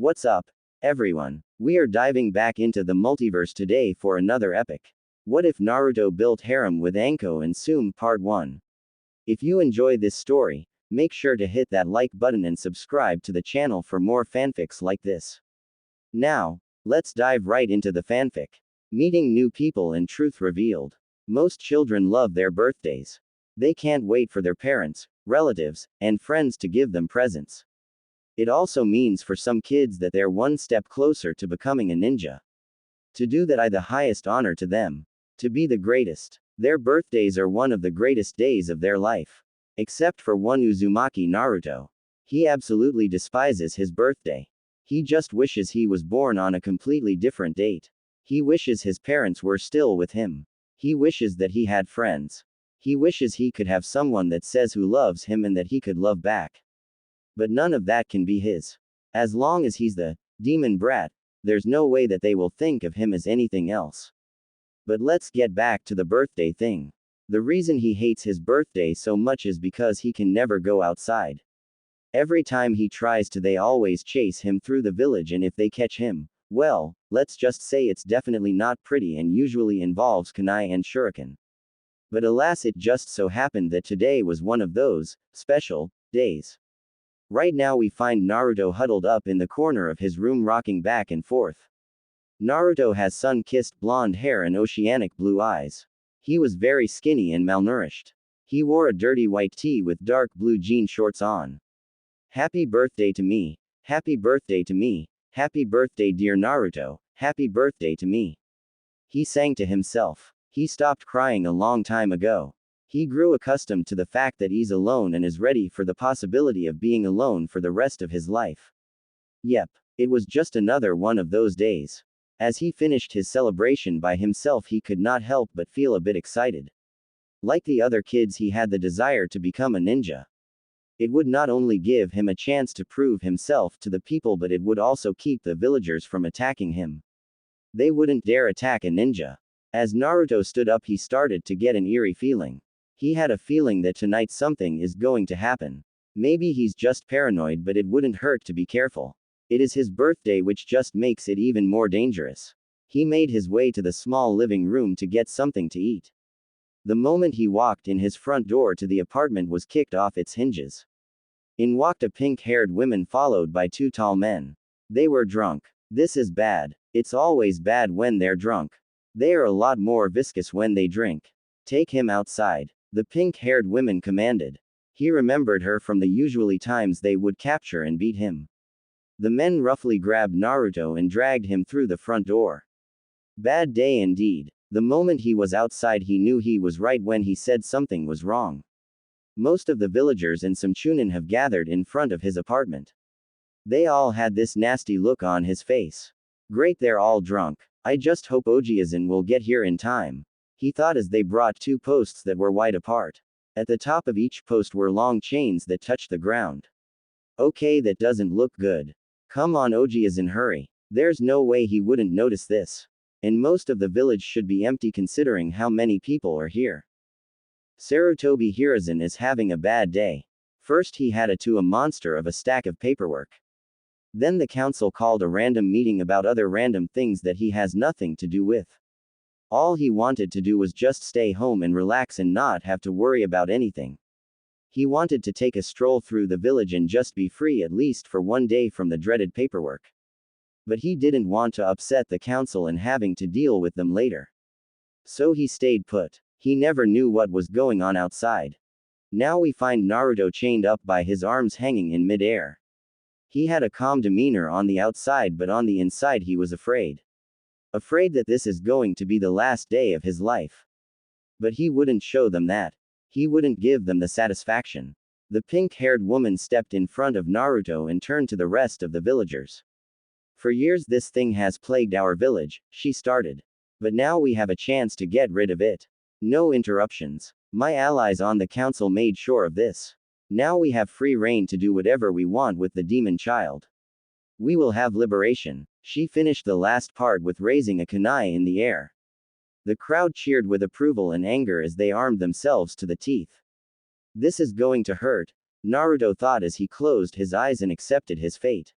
What's up, everyone? We are diving back into the multiverse today for another epic. What if Naruto built harem with Anko and Tsume Part 1? If you enjoy this story, make sure to hit that like button and subscribe to the channel for more fanfics like this. Now, let's dive right into the fanfic. Meeting new people and truth revealed. Most children love their birthdays. They can't wait for their parents, relatives, and friends to give them presents. It also means for some kids that they're one step closer to becoming a ninja. To do that, the highest honor to them. To be the greatest. Their birthdays are one of the greatest days of their life. Except for one Uzumaki Naruto. He absolutely despises his birthday. He just wishes he was born on a completely different date. He wishes his parents were still with him. He wishes that he had friends. He wishes he could have someone that says who loves him and that he could love back. But none of that can be his. As long as he's the demon brat, there's no way that they will think of him as anything else. But let's get back to the birthday thing. The reason he hates his birthday so much is because he can never go outside. Every time he tries to, they always chase him through the village, and if they catch him, well, let's just say it's definitely not pretty and usually involves kunai and shuriken. But alas, it just so happened that today was one of those special days. Right now we find Naruto huddled up in the corner of his room rocking back and forth. Naruto has sun-kissed blonde hair and oceanic blue eyes. He was very skinny and malnourished. He wore a dirty white tee with dark blue jean shorts on. Happy birthday to me. Happy birthday to me. Happy birthday dear Naruto. Happy birthday to me. He sang to himself. He stopped crying a long time ago. He grew accustomed to the fact that he's alone and is ready for the possibility of being alone for the rest of his life. Yep, it was just another one of those days. As he finished his celebration by himself, he could not help but feel a bit excited. Like the other kids, he had the desire to become a ninja. It would not only give him a chance to prove himself to the people, but it would also keep the villagers from attacking him. They wouldn't dare attack a ninja. As Naruto stood up, he started to get an eerie feeling. He had a feeling that tonight something is going to happen. Maybe he's just paranoid, but it wouldn't hurt to be careful. It is his birthday, which just makes it even more dangerous. He made his way to the small living room to get something to eat. The moment he walked in, his front door to the apartment was kicked off its hinges. In walked a pink-haired woman followed by two tall men. They were drunk. This is bad. It's always bad when they're drunk. They are a lot more viscous when they drink. Take him outside. The pink-haired woman commanded. He remembered her from the usually times they would capture and beat him. The men roughly grabbed Naruto and dragged him through the front door. Bad day indeed. The moment he was outside, he knew he was right when he said something was wrong. Most of the villagers and some chunin have gathered in front of his apartment. They all had this nasty look on his face. Great, they're all drunk. I just hope Ojiazin will get here in time. He thought as they brought two posts that were wide apart. At the top of each post were long chains that touched the ground. Okay, that doesn't look good. Come on, Ojiazin, hurry. There's no way he wouldn't notice this. And most of the village should be empty considering how many people are here. Sarutobi Hiruzen is having a bad day. First he had a monster of a stack of paperwork. Then the council called a random meeting about other random things that he has nothing to do with. All he wanted to do was just stay home and relax and not have to worry about anything. He wanted to take a stroll through the village and just be free at least for one day from the dreaded paperwork. But he didn't want to upset the council and having to deal with them later. So he stayed put. He never knew what was going on outside. Now we find Naruto chained up by his arms hanging in mid-air. He had a calm demeanor on the outside, but on the inside he was afraid. Afraid that this is going to be the last day of his life. But he wouldn't show them that. He wouldn't give them the satisfaction. The pink-haired woman stepped in front of Naruto and turned to the rest of the villagers. For years this thing has plagued our village, she started. But now we have a chance to get rid of it. No interruptions. My allies on the council made sure of this. Now we have free reign to do whatever we want with the demon child. We will have liberation. She finished the last part with raising a kunai in the air. The crowd cheered with approval and anger as they armed themselves to the teeth. This is going to hurt, Naruto thought as he closed his eyes and accepted his fate.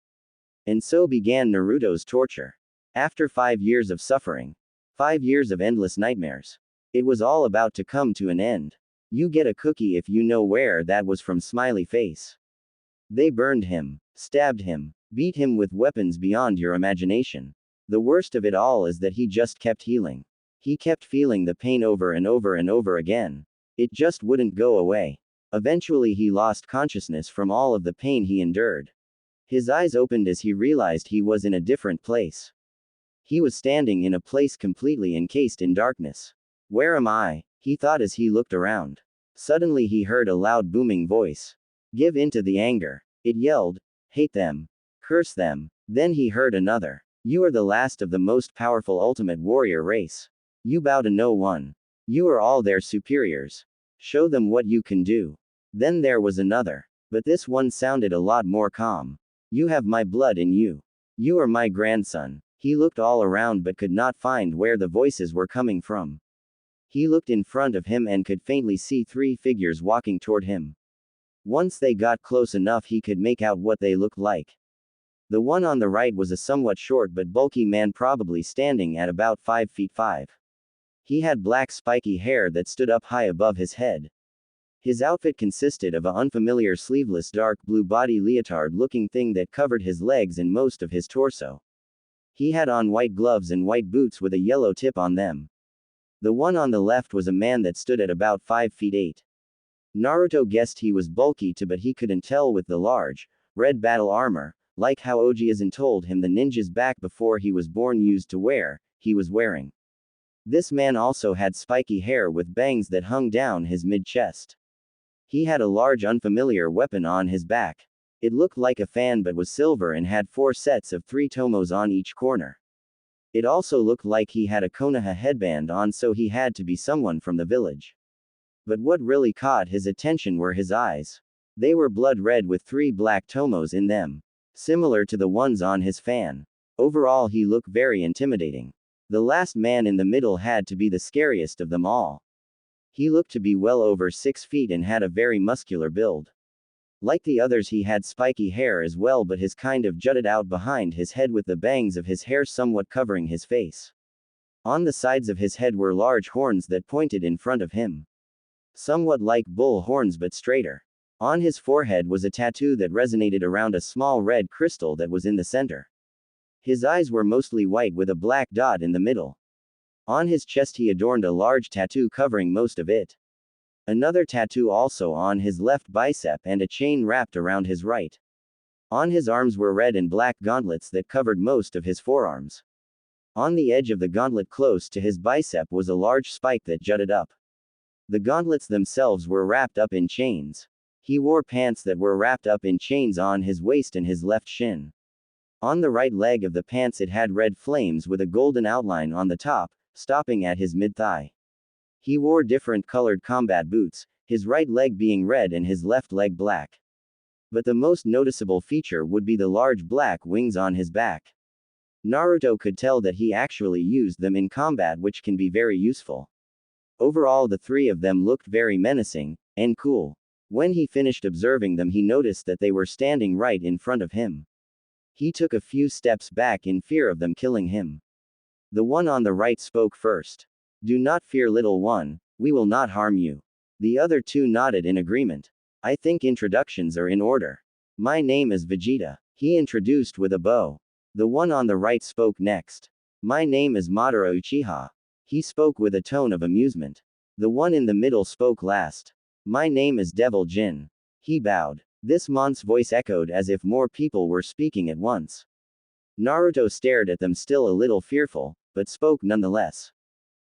And so began Naruto's torture. After 5 years of suffering, 5 years of endless nightmares, it was all about to come to an end. You get a cookie if you know where that was from. Smiley face. They burned him, stabbed him, beat him with weapons beyond your imagination. The worst of it all is that he just kept healing. He kept feeling the pain over and over and over again. It just wouldn't go away. Eventually he lost consciousness from all of the pain he endured. His eyes opened as he realized he was in a different place. He was standing in a place completely encased in darkness. Where am I? He thought as he looked around. Suddenly he heard a loud booming voice. Give in to the anger. It yelled. Hate them. Curse them. Then he heard another. You are the last of the most powerful ultimate warrior race. You bow to no one. You are all their superiors. Show them what you can do. Then there was another. But this one sounded a lot more calm. You have my blood in you. You are my grandson. He looked all around but could not find where the voices were coming from. He looked in front of him and could faintly see 3 figures walking toward him. Once they got close enough he could make out what they looked like. The one on the right was a somewhat short but bulky man, probably standing at about 5 feet 5. He had black spiky hair that stood up high above his head. His outfit consisted of an unfamiliar sleeveless dark blue body leotard-looking thing that covered his legs and most of his torso. He had on white gloves and white boots with a yellow tip on them. The one on the left was a man that stood at about 5 feet 8. Naruto guessed he was bulky too, but he couldn't tell with the large, red battle armor, like how Ojiazan told him the ninja's back before he was born used to wear, he was wearing. This man also had spiky hair with bangs that hung down his mid-chest. He had a large unfamiliar weapon on his back. It looked like a fan but was silver and had 4 sets of 3 tomos on each corner. It also looked like he had a Konoha headband on, so he had to be someone from the village. But what really caught his attention were his eyes. They were blood red with 3 black tomos in them, similar to the ones on his fan. Overall he looked very intimidating. The last man in the middle had to be the scariest of them all. He looked to be well over 6 feet and had a very muscular build. Like the others he had spiky hair as well, but his kind of jutted out behind his head with the bangs of his hair somewhat covering his face. On the sides of his head were large horns that pointed in front of him. Somewhat like bull horns but straighter. On his forehead was a tattoo that resonated around a small red crystal that was in the center. His eyes were mostly white with a black dot in the middle. On his chest he adorned a large tattoo covering most of it. Another tattoo also on his left bicep and a chain wrapped around his right. On his arms were red and black gauntlets that covered most of his forearms. On the edge of the gauntlet close to his bicep was a large spike that jutted up. The gauntlets themselves were wrapped up in chains. He wore pants that were wrapped up in chains on his waist and his left shin. On the right leg of the pants it had red flames with a golden outline on the top, stopping at his mid-thigh. He wore different colored combat boots, his right leg being red and his left leg black. But the most noticeable feature would be the large black wings on his back. Naruto could tell that he actually used them in combat, which can be very useful. Overall the 3 of them looked very menacing and cool. When he finished observing them he noticed that they were standing right in front of him. He took a few steps back in fear of them killing him. The one on the right spoke first. Do not fear, little one, we will not harm you. The other 2 nodded in agreement. I think introductions are in order. My name is Vegeta. He introduced with a bow. The one on the right spoke next. My name is Madara Uchiha. He spoke with a tone of amusement. The one in the middle spoke last. My name is Devil Jin. He bowed. This man's voice echoed as if more people were speaking at once. Naruto stared at them, still a little fearful, but spoke nonetheless.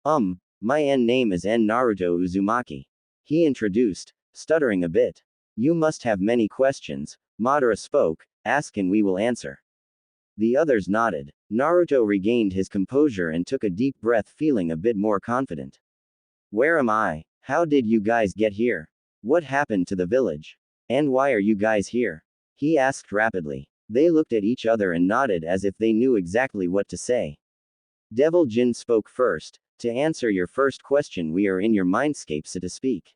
My name is Naruto Uzumaki. He introduced, stuttering a bit. You must have many questions, Madara spoke, ask and we will answer. The others nodded. Naruto regained his composure and took a deep breath, feeling a bit more confident. Where am I? How did you guys get here? What happened to the village? And why are you guys here? He asked rapidly. They looked at each other and nodded as if they knew exactly what to say. Devil Jin spoke first. To answer your first question, we are in your mindscape, so to speak.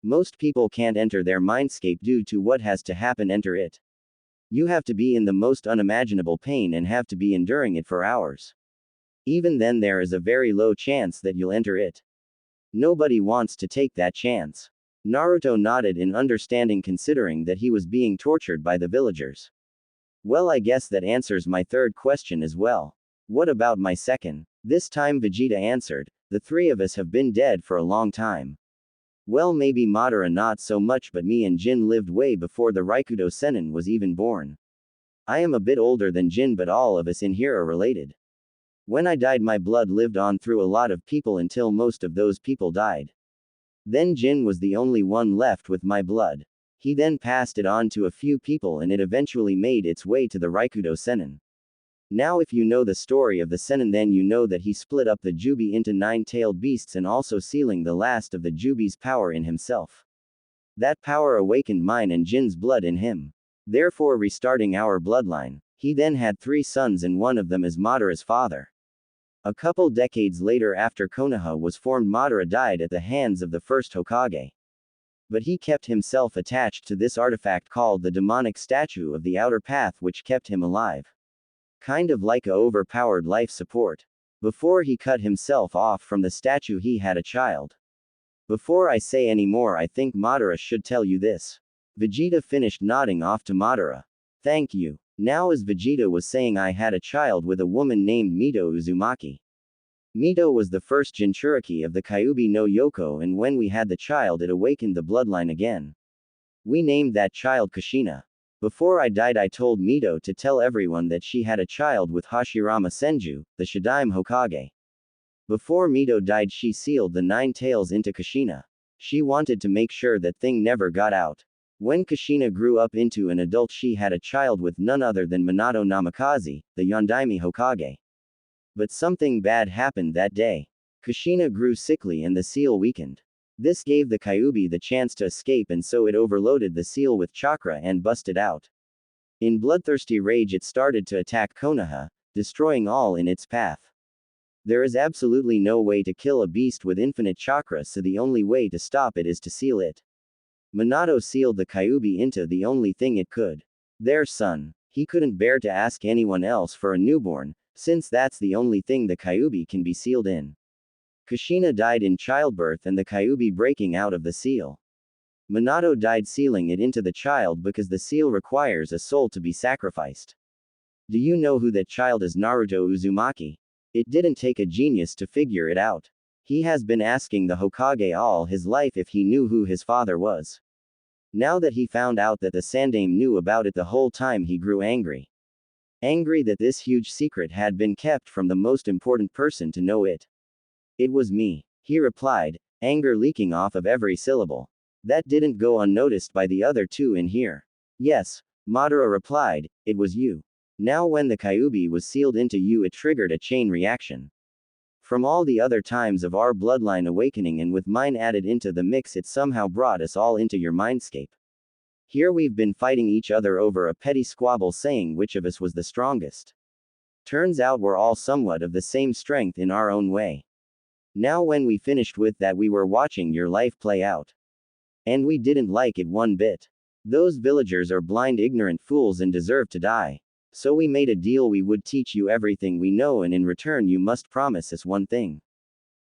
Most people can't enter their mindscape due to what has to happen enter it. You have to be in the most unimaginable pain and have to be enduring it for hours. Even then, there is a very low chance that you'll enter it. Nobody wants to take that chance. Naruto nodded in understanding, considering that he was being tortured by the villagers. Well, I guess that answers my third question as well. What about my second? This time Vegeta answered, the three of us have been dead for a long time. Well, maybe Madara not so much, but me and Jin lived way before the Raikudo Sennin was even born. I am a bit older than Jin, but all of us in here are related. When I died, my blood lived on through a lot of people until most of those people died. Then Jin was the only one left with my blood. He then passed it on to a few people and it eventually made its way to the Raikudo Sennin. Now if you know the story of the Sennin, then you know that he split up the Jubi into 9-tailed beasts and also sealing the last of the Jubi's power in himself. That power awakened mine and Jin's blood in him, therefore restarting our bloodline. He then had 3 sons and one of them is Madara's father. A couple decades later, after Konoha was formed, Madara died at the hands of the first Hokage. But he kept himself attached to this artifact called the demonic statue of the outer path, which kept him alive. Kind of like a overpowered life support. Before he cut himself off from the statue, he had a child. Before I say any more, I think Madara should tell you this. Vegeta finished nodding off to Madara. Thank you. Now, as Vegeta was saying, I had a child with a woman named Mito Uzumaki. Mito was the first Jinchuriki of the Kyuubi no Yoko, and when we had the child, it awakened the bloodline again. We named that child Kushina. Before I died, I told Mito to tell everyone that she had a child with Hashirama Senju, the Shadaime Hokage. Before Mito died, she sealed the 9 tails into Kushina. She wanted to make sure that thing never got out. When Kushina grew up into an adult, she had a child with none other than Minato Namikaze, the Yondaime Hokage. But something bad happened that day. Kushina grew sickly and the seal weakened. This gave the Kyuubi the chance to escape, and so it overloaded the seal with chakra and busted out. In bloodthirsty rage, it started to attack Konoha, destroying all in its path. There is absolutely no way to kill a beast with infinite chakra, so the only way to stop it is to seal it. Minato sealed the Kyuubi into the only thing it could. Their son. He couldn't bear to ask anyone else for a newborn, since that's the only thing the Kyuubi can be sealed in. Kushina died in childbirth and the Kyuubi breaking out of the seal. Minato died sealing it into the child because the seal requires a soul to be sacrificed. Do you know who that child is? Naruto Uzumaki. It didn't take a genius to figure it out. He has been asking the Hokage all his life if he knew who his father was. Now that he found out that the Sandaime knew about it the whole time, he grew angry. Angry that this huge secret had been kept from the most important person to know it. It was me, he replied, anger leaking off of every syllable. That didn't go unnoticed by the other 2 in here. Yes, Madara replied, it was you. Now when the Kyuubi was sealed into you, it triggered a chain reaction. From all the other times of our bloodline awakening, and with mine added into the mix, it somehow brought us all into your mindscape. Here we've been fighting each other over a petty squabble, saying which of us was the strongest. Turns out we're all somewhat of the same strength in our own way. Now when we finished with that, we were watching your life play out. And we didn't like it one bit. Those villagers are blind, ignorant fools and deserve to die. So we made a deal, we would teach you everything we know, and in return you must promise us one thing.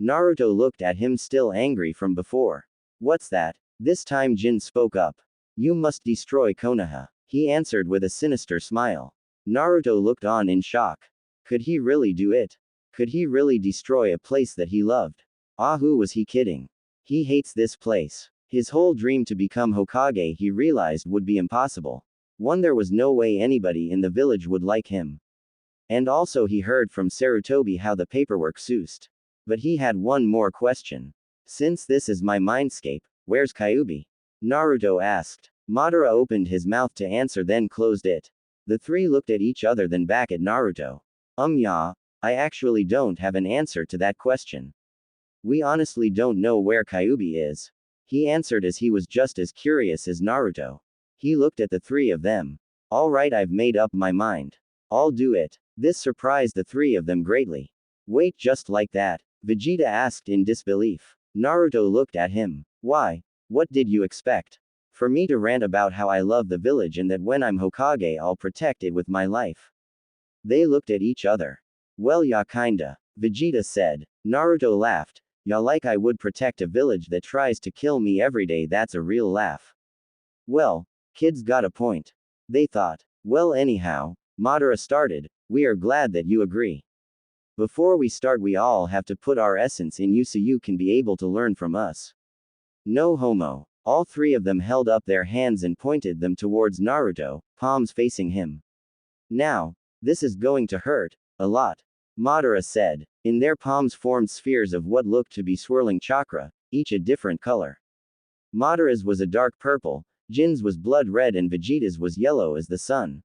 Naruto looked at him, still angry from before. What's that? This time Jin spoke up. You must destroy Konoha, he answered with a sinister smile. Naruto looked on in shock. Could he really do it? Could he really destroy a place that he loved? Who was he kidding? He hates this place. His whole dream to become Hokage, he realized, would be impossible. There was no way anybody in the village would like him. And also he heard from Sarutobi how the paperwork soused. But he had one more question. Since this is my mindscape, where's Kyuubi? Naruto asked. Madara opened his mouth to answer, then closed it. The 3 looked at each other, then back at Naruto. Yeah, I actually don't have an answer to that question. We honestly don't know where Kyuubi is. He answered as he was just as curious as Naruto. He looked at the 3 of them. Alright, I've made up my mind. I'll do it. This surprised the 3 of them greatly. Wait, just like that? Vegeta asked in disbelief. Naruto looked at him. Why? What did you expect? For me to rant about how I love the village and that when I'm Hokage I'll protect it with my life. They looked at each other. Well, ya kinda, Vegeta said. Naruto laughed. Ya like I would protect a village that tries to kill me every day, that's a real laugh. Well, kids got a point. They thought. Well, anyhow, Madara started, we are glad that you agree. Before we start, we all have to put our essence in you so you can be able to learn from us. No homo. All three of them held up their hands and pointed them towards Naruto, palms facing him. Now, this is going to hurt a lot, Madara said. In their palms formed spheres of what looked to be swirling chakra, each a different color. Madara's was a dark purple, Jin's was blood red, and Vegeta's was yellow as the sun.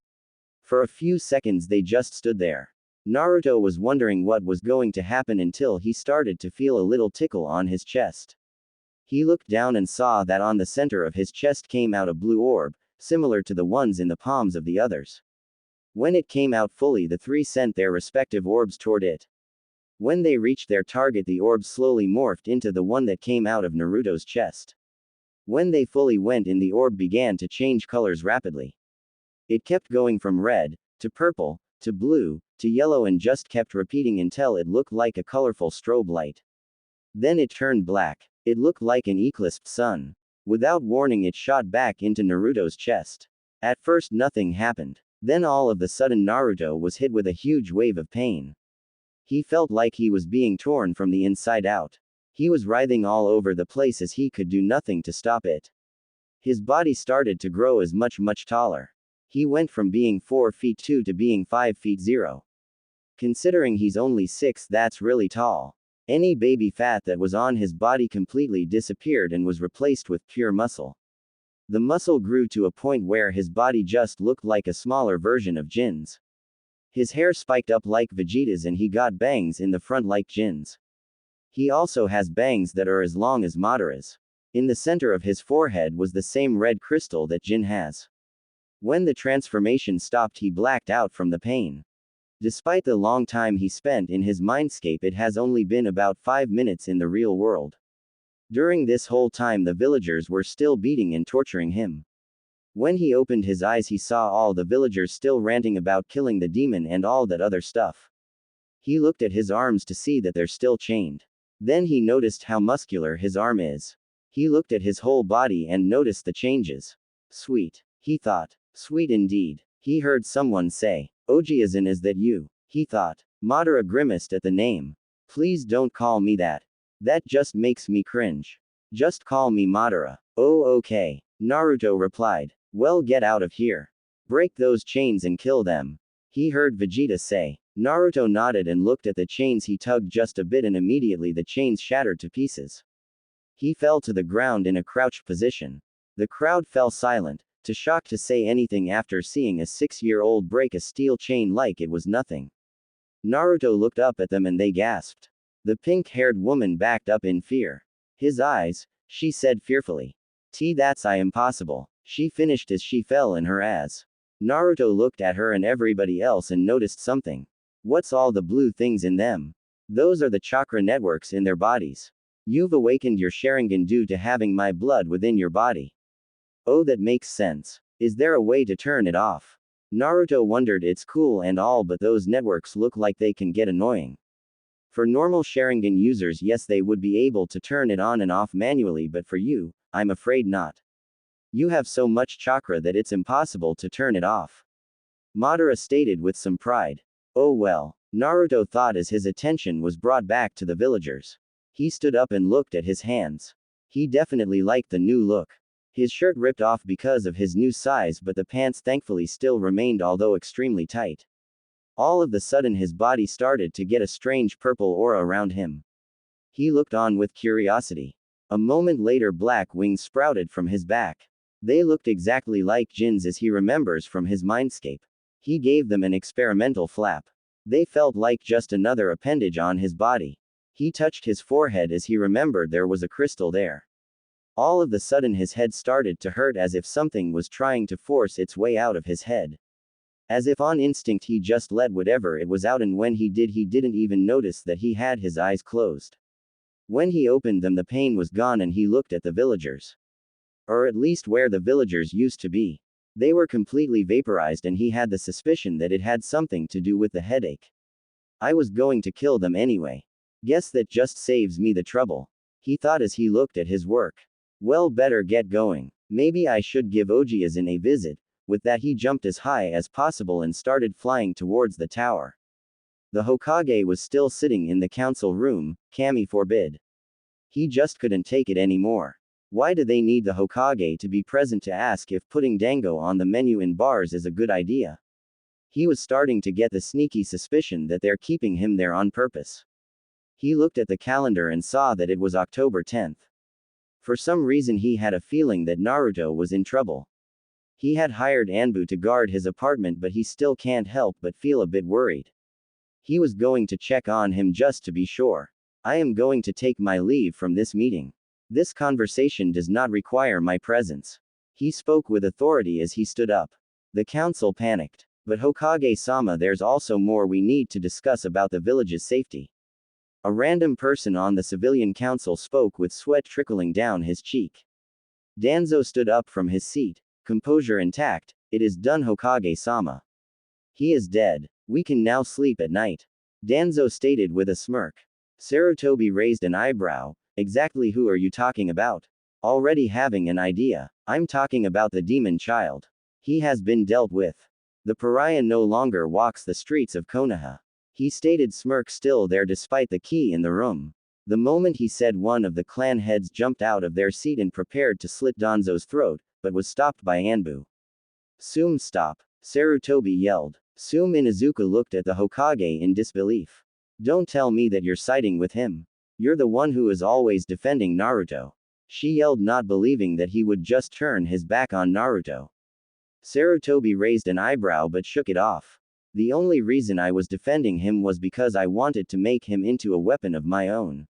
For a few seconds they just stood there. Naruto was wondering what was going to happen until he started to feel a little tickle on his chest. He looked down and saw that on the center of his chest came out a blue orb, similar to the ones in the palms of the others. When it came out fully, the three sent their respective orbs toward it. When they reached their target, the orb slowly morphed into the one that came out of Naruto's chest. When they fully went in, the orb began to change colors rapidly. It kept going from red, to purple, to blue, to yellow, and just kept repeating until it looked like a colorful strobe light. Then it turned black. It looked like an eclipsed sun. Without warning, it shot back into Naruto's chest. At first nothing happened. Then all of a sudden Naruto was hit with a huge wave of pain. He felt like he was being torn from the inside out. He was writhing all over the place as he could do nothing to stop it. His body started to grow as much taller. He went from being 4 feet 2 to being 5 feet 0. Considering he's only 6, that's really tall. Any baby fat that was on his body completely disappeared and was replaced with pure muscle. The muscle grew to a point where his body just looked like a smaller version of Jin's. His hair spiked up like Vegeta's and he got bangs in the front like Jin's. He also has bangs that are as long as Madara's. In the center of his forehead was the same red crystal that Jin has. When the transformation stopped, he blacked out from the pain. Despite the long time he spent in his mindscape, it has only been about 5 minutes in the real world. During this whole time the villagers were still beating and torturing him. When he opened his eyes, he saw all the villagers still ranting about killing the demon and all that other stuff. He looked at his arms to see that they're still chained. Then he noticed how muscular his arm is. He looked at his whole body and noticed the changes. Sweet, he thought. Sweet indeed. He heard someone say, Ojiazan, is that you? He thought. Madara grimaced at the name. Please don't call me that. That just makes me cringe. Just call me Madara. Oh, okay. Naruto replied. Well, get out of here. Break those chains and kill them. He heard Vegeta say. Naruto nodded and looked at the chains. He tugged just a bit and immediately the chains shattered to pieces. He fell to the ground in a crouched position. The crowd fell silent, too shocked to say anything after seeing a 6-year-old break a steel chain like it was nothing. Naruto looked up at them and they gasped. The pink-haired woman backed up in fear. His eyes, she said fearfully. That's impossible. She finished as she fell in her as. Naruto looked at her and everybody else and noticed something. What's all the blue things in them? Those are the chakra networks in their bodies. You've awakened your Sharingan due to having my blood within your body. Oh, that makes sense. Is there a way to turn it off? Naruto wondered. It's cool and all, but those networks look like they can get annoying. For normal Sharingan users, yes, they would be able to turn it on and off manually, but for you, I'm afraid not. You have so much chakra that it's impossible to turn it off. Madara stated with some pride. Oh well, Naruto thought as his attention was brought back to the villagers. He stood up and looked at his hands. He definitely liked the new look. His shirt ripped off because of his new size, but the pants thankfully still remained, although extremely tight. All of a sudden his body started to get a strange purple aura around him. He looked on with curiosity. A moment later black wings sprouted from his back. They looked exactly like Jin's as he remembers from his mindscape. He gave them an experimental flap. They felt like just another appendage on his body. He touched his forehead as he remembered there was a crystal there. All of a sudden his head started to hurt as if something was trying to force its way out of his head. As if on instinct he just let whatever it was out, and when he did, he didn't even notice that he had his eyes closed. When he opened them the pain was gone and he looked at the villagers. Or at least where the villagers used to be. They were completely vaporized and he had the suspicion that it had something to do with the headache. I was going to kill them anyway. Guess that just saves me the trouble. He thought as he looked at his work. Well, better get going. Maybe I should give Ojiazin a visit. With that he jumped as high as possible and started flying towards the tower. The Hokage was still sitting in the council room, Kami forbid. He just couldn't take it anymore. Why do they need the Hokage to be present to ask if putting dango on the menu in bars is a good idea? He was starting to get the sneaky suspicion that they're keeping him there on purpose. He looked at the calendar and saw that it was October 10th. For some reason he had a feeling that Naruto was in trouble. He had hired Anbu to guard his apartment, but he still can't help but feel a bit worried. He was going to check on him just to be sure. I am going to take my leave from this meeting. This conversation does not require my presence. He spoke with authority as he stood up. The council panicked. But Hokage-sama, there's also more we need to discuss about the village's safety. A random person on the civilian council spoke with sweat trickling down his cheek. Danzo stood up from his seat, composure intact. It is done, Hokage-sama. He is dead. We can now sleep at night. Danzo stated with a smirk. Sarutobi raised an eyebrow. Exactly who are you talking about? Already having an idea. I'm talking about the demon child. He has been dealt with. The pariah no longer walks the streets of Konoha. He stated, smirk still there despite the key in the room. The moment he said, one of the clan heads jumped out of their seat and prepared to slit Danzo's throat, but was stopped by Anbu. Tsume, stop. Sarutobi yelled. Tsume Inuzuka looked at the Hokage in disbelief. Don't tell me that you're siding with him. You're the one who is always defending Naruto. She yelled, not believing that he would just turn his back on Naruto. Sarutobi raised an eyebrow but shook it off. The only reason I was defending him was because I wanted to make him into a weapon of my own.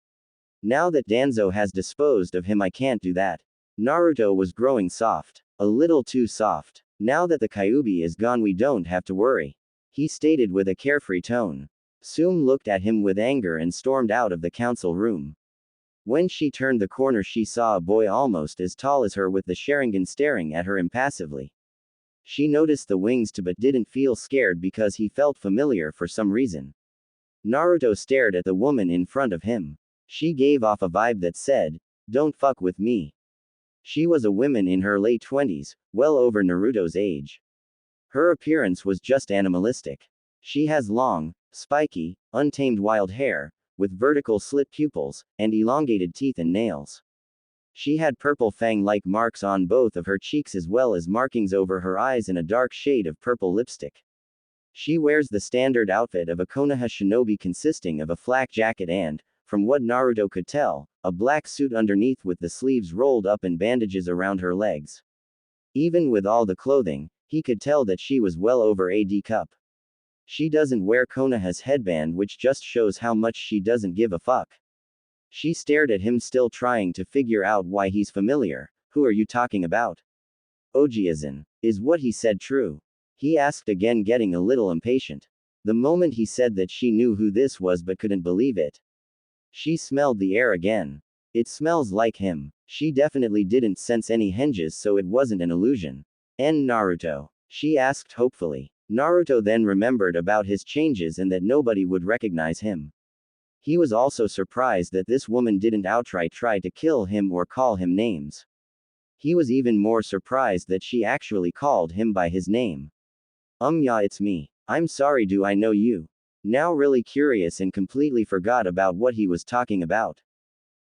Now that Danzo has disposed of him, I can't do that. Naruto was growing soft. A little too soft. Now that the Kyuubi is gone, we don't have to worry. He stated with a carefree tone. Tsume looked at him with anger and stormed out of the council room. When she turned the corner, she saw a boy almost as tall as her with the Sharingan staring at her impassively. She noticed the wings too but didn't feel scared because he felt familiar for some reason. Naruto stared at the woman in front of him. She gave off a vibe that said, "Don't fuck with me." She was a woman in her late 20s, well over Naruto's age. Her appearance was just animalistic. She has long, spiky, untamed wild hair, with vertical slit pupils, and elongated teeth and nails. She had purple fang-like marks on both of her cheeks as well as markings over her eyes and a dark shade of purple lipstick. She wears the standard outfit of a Konoha shinobi consisting of a flak jacket and, from what Naruto could tell, a black suit underneath with the sleeves rolled up and bandages around her legs. Even with all the clothing, he could tell that she was well over a D cup. She doesn't wear Konoha's headband, which just shows how much she doesn't give a fuck. She stared at him, still trying to figure out why he's familiar. Who are you talking about? Ojiazin. Is what he said true? He asked again, getting a little impatient. The moment he said that, she knew who this was but couldn't believe it. She smelled the air again. It smells like him. She definitely didn't sense any hinges, so it wasn't an illusion. Naruto? She asked hopefully. Naruto then remembered about his changes and that nobody would recognize him. He was also surprised that this woman didn't outright try to kill him or call him names. He was even more surprised that she actually called him by his name. Yeah, it's me. I'm sorry, do I know you? Now really curious and completely forgot about what he was talking about.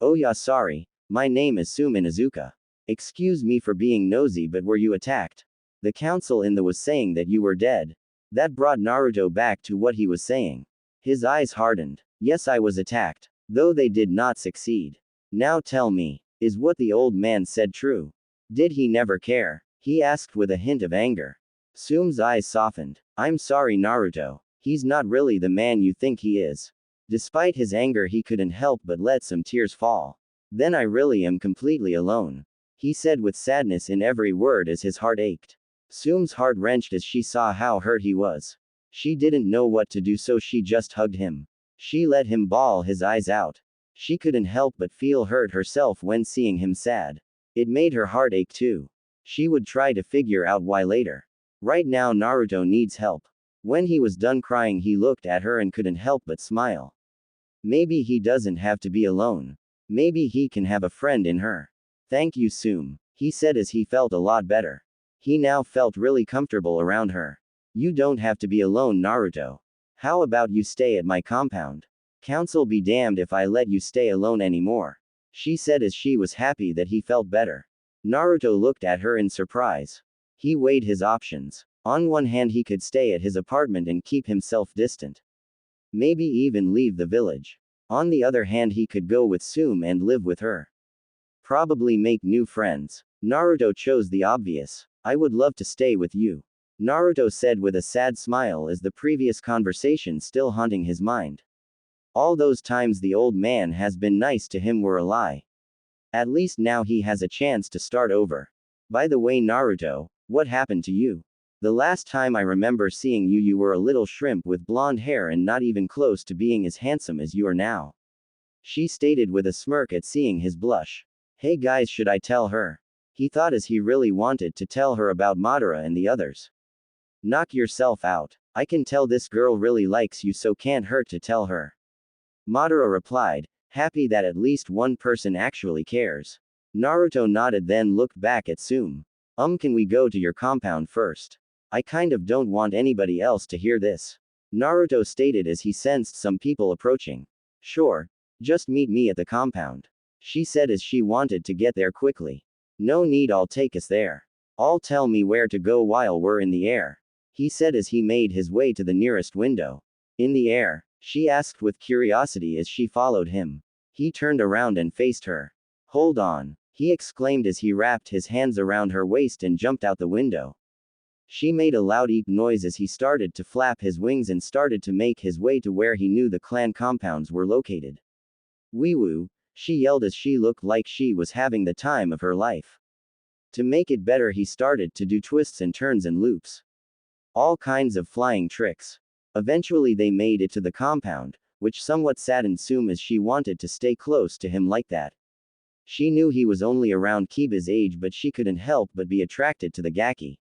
Oh yeah, sorry. My name is Tsume Inuzuka. Excuse me for being nosy, but were you attacked? The council in the was saying that you were dead. That brought Naruto back to what he was saying. His eyes hardened. Yes, I was attacked. Though they did not succeed. Now tell me, is what the old man said true? Did he never care? He asked with a hint of anger. Tsume's eyes softened. I'm sorry, Naruto. He's not really the man you think he is. Despite his anger, he couldn't help but let some tears fall. Then I really am completely alone. He said with sadness in every word as his heart ached. Tsume's heart wrenched as she saw how hurt he was. She didn't know what to do, so she just hugged him. She let him bawl his eyes out. She couldn't help but feel hurt herself when seeing him sad. It made her heart ache too. She would try to figure out why later. Right now Naruto needs help. When he was done crying he looked at her and couldn't help but smile. Maybe he doesn't have to be alone. Maybe he can have a friend in her. Thank you Tsume, he said as he felt a lot better. He now felt really comfortable around her. You don't have to be alone Naruto. How about you stay at my compound? Council be damned if I let you stay alone anymore. She said as she was happy that he felt better. Naruto looked at her in surprise. He weighed his options. On one hand he could stay at his apartment and keep himself distant. Maybe even leave the village. On the other hand he could go with Tsume and live with her. Probably make new friends. Naruto chose the obvious. I would love to stay with you. Naruto said with a sad smile as the previous conversation still haunting his mind. All those times the old man has been nice to him were a lie. At least now he has a chance to start over. By the way Naruto, what happened to you? The last time I remember seeing you you were a little shrimp with blonde hair and not even close to being as handsome as you are now. She stated with a smirk at seeing his blush. Hey guys should I tell her? He thought as he really wanted to tell her about Madara and the others. Knock yourself out. I can tell this girl really likes you so can't hurt to tell her. Madara replied, happy that at least one person actually cares. Naruto nodded then looked back at Tsume. Can we go to your compound first? I kind of don't want anybody else to hear this. Naruto stated as he sensed some people approaching. Sure. Just meet me at the compound. She said as she wanted to get there quickly. No need I'll take us there. All tell me where to go while we're in the air. He said as he made his way to the nearest window. In the air? She asked with curiosity as she followed him. He turned around and faced her. Hold on, he exclaimed as he wrapped his hands around her waist and jumped out the window. She made a loud eep noise as he started to flap his wings and started to make his way to where he knew the clan compounds were located. Wee woo, she yelled as she looked like she was having the time of her life. To make it better he started to do twists and turns and loops. All kinds of flying tricks. Eventually they made it to the compound, which somewhat saddened Tsume as she wanted to stay close to him like that. She knew he was only around Kiba's age but she couldn't help but be attracted to the Gaki.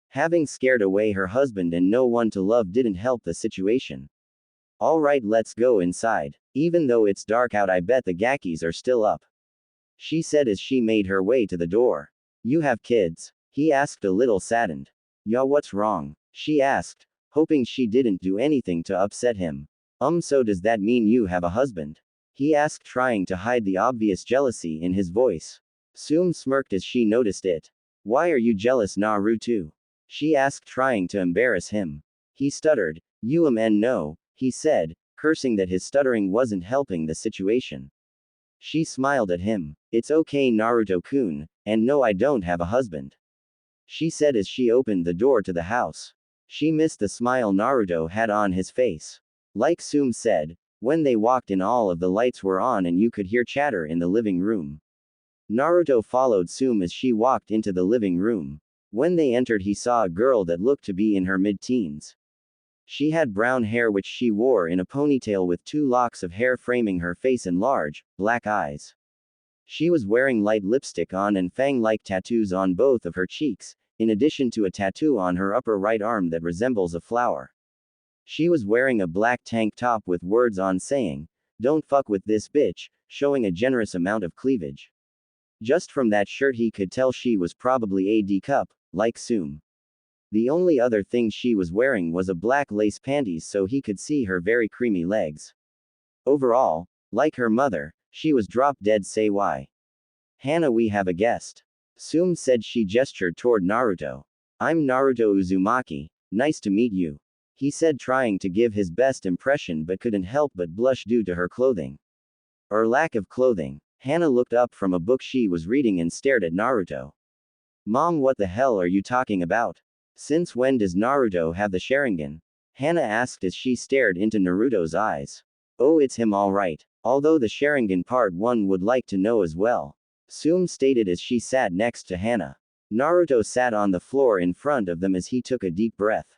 Having scared away her husband and no one to love didn't help the situation. Alright let's go inside. Even though it's dark out I bet the Gakis are still up. She said as she made her way to the door. You have kids? He asked a little saddened. Yeah what's wrong? She asked, hoping she didn't do anything to upset him. So does that mean you have a husband? He asked trying to hide the obvious jealousy in his voice. Tsume smirked as she noticed it. Why are you jealous Naruto? She asked trying to embarrass him. He stuttered, no, he said, cursing that his stuttering wasn't helping the situation. She smiled at him. It's okay Naruto-kun, and no I don't have a husband. She said as she opened the door to the house. She missed the smile Naruto had on his face. Like Tsume said, when they walked in all of the lights were on and you could hear chatter in the living room. Naruto followed Tsume as she walked into the living room. When they entered he saw a girl that looked to be in her mid-teens. She had brown hair which she wore in a ponytail with 2 locks of hair framing her face and large, black eyes. She was wearing light lipstick on and fang-like tattoos on both of her cheeks, in addition to a tattoo on her upper right arm that resembles a flower. She was wearing a black tank top with words on saying, "Don't fuck with this bitch," showing a generous amount of cleavage. Just from that shirt he could tell she was probably a D-cup, like Tsume. The only other thing she was wearing was a black lace panties so he could see her very creamy legs. Overall, like her mother, she was drop dead say why. Hana we have a guest. Tsume said she gestured toward Naruto. I'm Naruto Uzumaki, nice to meet you. He said trying to give his best impression but couldn't help but blush due to her clothing. Or lack of clothing. Hana looked up from a book she was reading and stared at Naruto. Mom what the hell are you talking about? Since when does Naruto have the Sharingan? Hana asked as she stared into Naruto's eyes. Oh it's him alright. Although the Sharingan part one would like to know as well. Tsume stated as she sat next to Hana. Naruto sat on the floor in front of them as he took a deep breath.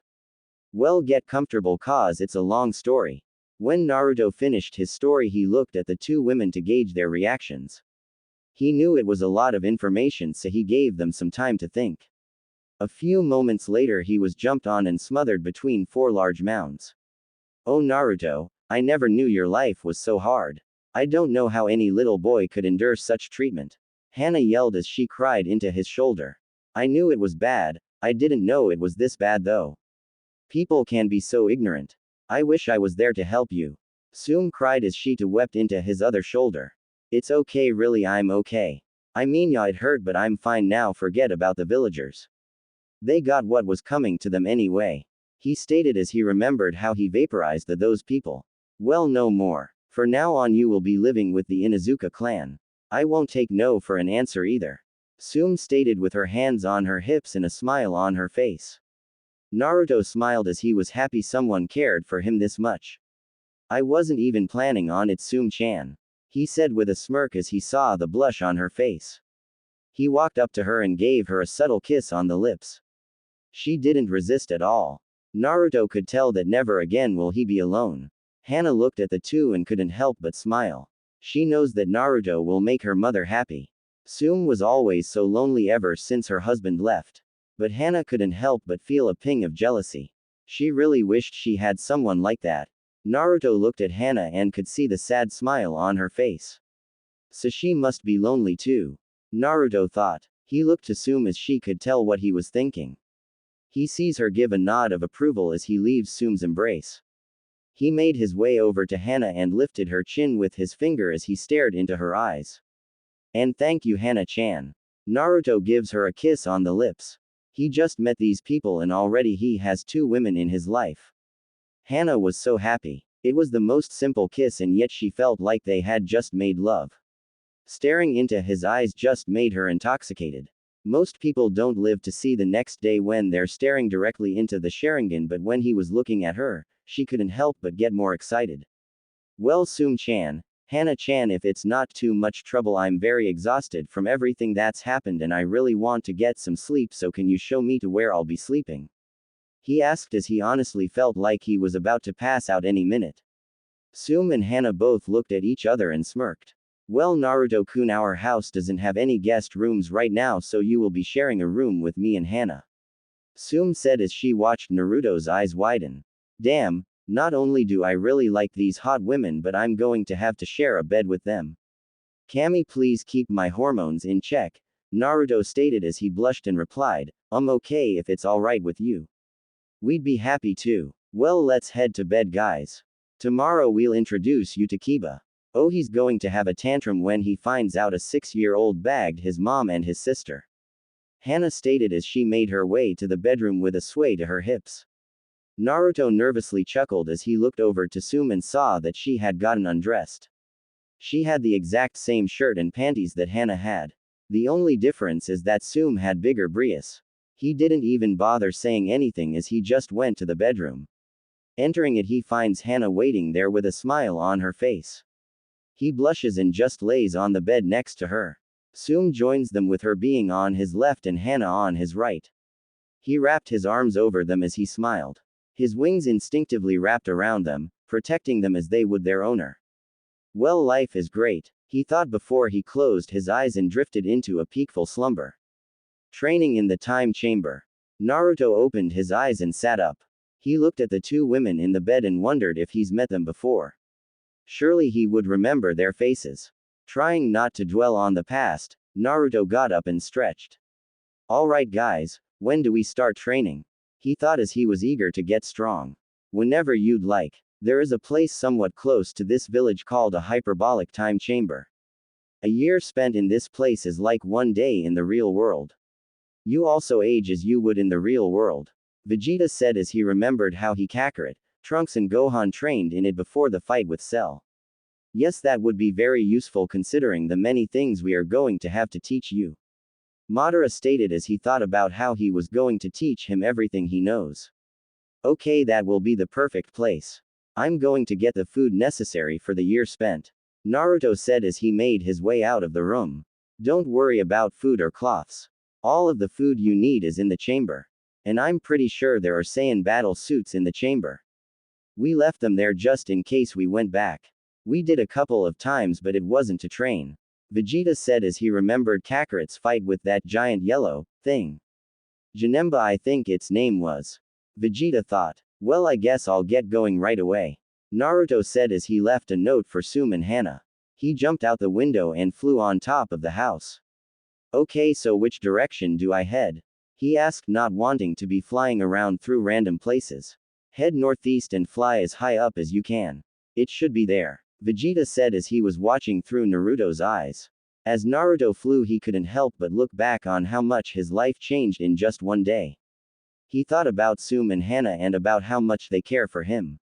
Well get comfortable cause it's a long story. When Naruto finished his story he looked at the 2 women to gauge their reactions. He knew it was a lot of information, so he gave them some time to think. A few moments later he was jumped on and smothered between 4 large mounds. Oh Naruto, I never knew your life was so hard. I don't know how any little boy could endure such treatment. Hana yelled as she cried into his shoulder. I knew it was bad, I didn't know it was this bad though. People can be so ignorant. I wish I was there to help you. Tsume cried as she too wept into his other shoulder. It's okay, really, I'm okay. I mean, yeah, it hurt, but I'm fine now, forget about the villagers. They got what was coming to them anyway. He stated as he remembered how he vaporized those people. Well, no more. For now on you will be living with the Inuzuka clan. I won't take no for an answer either. Tsume stated with her hands on her hips and a smile on her face. Naruto smiled as he was happy someone cared for him this much. I wasn't even planning on it, Tsume-chan. He said with a smirk as he saw the blush on her face. He walked up to her and gave her a subtle kiss on the lips. She didn't resist at all. Naruto could tell that never again will he be alone. Hana looked at the two and couldn't help but smile. She knows that Naruto will make her mother happy. Tsume was always so lonely ever since her husband left. But Hana couldn't help but feel a ping of jealousy. She really wished she had someone like that. Naruto looked at Hana and could see the sad smile on her face. So she must be lonely too. Naruto thought. He looked to Tsume as she could tell what he was thinking. He sees her give a nod of approval as he leaves Tsume's embrace. He made his way over to Hana and lifted her chin with his finger as he stared into her eyes. And thank you, Hana-chan. Naruto gives her a kiss on the lips. He just met these people and already he has 2 women in his life. Hana was so happy. It was the most simple kiss and yet she felt like they had just made love. Staring into his eyes just made her intoxicated. Most people don't live to see the next day when they're staring directly into the Sharingan, but when he was looking at her, she couldn't help but get more excited. Well, Tsume-chan, Hana-chan, if it's not too much trouble, I'm very exhausted from everything that's happened and I really want to get some sleep, so can you show me to where I'll be sleeping? He asked as he honestly felt like he was about to pass out any minute. Tsume and Hana both looked at each other and smirked. Well, Naruto-kun, our house doesn't have any guest rooms right now, so you will be sharing a room with me and Hana. Tsume said as she watched Naruto's eyes widen. Damn, not only do I really like these hot women, but I'm going to have to share a bed with them. Kami, please keep my hormones in check, Naruto stated as he blushed and replied, okay if it's alright with you. We'd be happy too. Well, let's head to bed, guys. Tomorrow we'll introduce you to Kiba. Oh, he's going to have a tantrum when he finds out a 6-year-old bagged his mom and his sister. Hana stated as she made her way to the bedroom with a sway to her hips. Naruto nervously chuckled as he looked over to Tsume and saw that she had gotten undressed. She had the exact same shirt and panties that Hana had. The only difference is that Tsume had bigger briefs. He didn't even bother saying anything as he just went to the bedroom. Entering it, he finds Hana waiting there with a smile on her face. He blushes and just lays on the bed next to her. Tsume joins them with her being on his left and Hana on his right. He wrapped his arms over them as he smiled. His wings instinctively wrapped around them, protecting them as they would their owner. Well, life is great, he thought before he closed his eyes and drifted into a peaceful slumber. Training in the time chamber. Naruto opened his eyes and sat up. He looked at the 2 women in the bed and wondered if he's met them before. Surely he would remember their faces. Trying not to dwell on the past, Naruto got up and stretched. Alright guys, when do we start training? He thought as he was eager to get strong. Whenever you'd like. There is a place somewhat close to this village called a hyperbolic time chamber. A year spent in this place is like 1 day in the real world. You also age as you would in the real world. Vegeta said as he remembered how he, Kakarot, Trunks and Gohan trained in it before the fight with Cell. Yes, that would be very useful considering the many things we are going to have to teach you. Madara stated as he thought about how he was going to teach him everything he knows. Okay, that will be the perfect place. I'm going to get the food necessary for the year spent. Naruto said as he made his way out of the room. Don't worry about food or cloths. All of the food you need is in the chamber. And I'm pretty sure there are Saiyan battle suits in the chamber. We left them there just in case we went back. We did a couple of times, but it wasn't to train. Vegeta said as he remembered Kakarot's fight with that giant yellow thing. Janemba, I think its name was. Vegeta thought. Well, I guess I'll get going right away. Naruto said as he left a note for Tsume and Hana. He jumped out the window and flew on top of the house. Okay, so which direction do I head? He asked, not wanting to be flying around through random places. Head northeast and fly as high up as you can. It should be there. Vegeta said as he was watching through Naruto's eyes. As Naruto flew, he couldn't help but look back on how much his life changed in just one day. He thought about Tsume and Hana and about how much they care for him.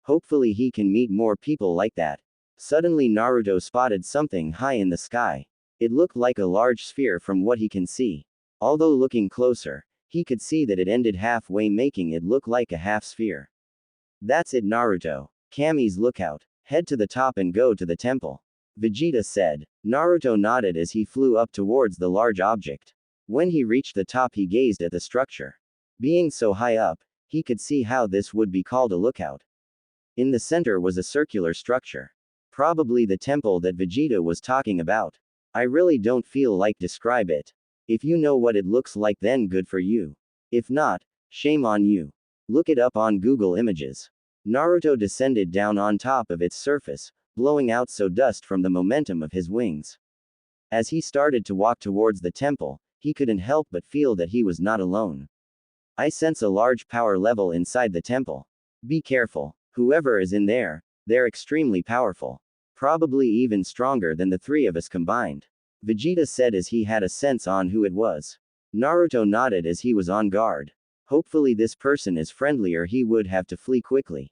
Hopefully he can meet more people like that. Suddenly Naruto spotted something high in the sky. It looked like a large sphere from what he can see. Although looking closer, he could see that it ended halfway, making it look like a half sphere. That's it, Naruto. Kami's lookout. Head to the top and go to the temple. Vegeta said. Naruto nodded as he flew up towards the large object. When he reached the top, he gazed at the structure. Being so high up, he could see how this would be called a lookout. In the center was a circular structure. Probably the temple that Vegeta was talking about. I really don't feel like describe it. If you know what it looks like, then good for you. If not, shame on you. Look it up on Google Images. Naruto descended down on top of its surface, blowing out so dust from the momentum of his wings. As he started to walk towards the temple, he couldn't help but feel that he was not alone. I sense a large power level inside the temple. Be careful. Whoever is in there, they're extremely powerful. Probably even stronger than the three of us combined. Vegeta said as he had a sense on who it was. Naruto nodded as he was on guard. Hopefully this person is friendly or he would have to flee quickly.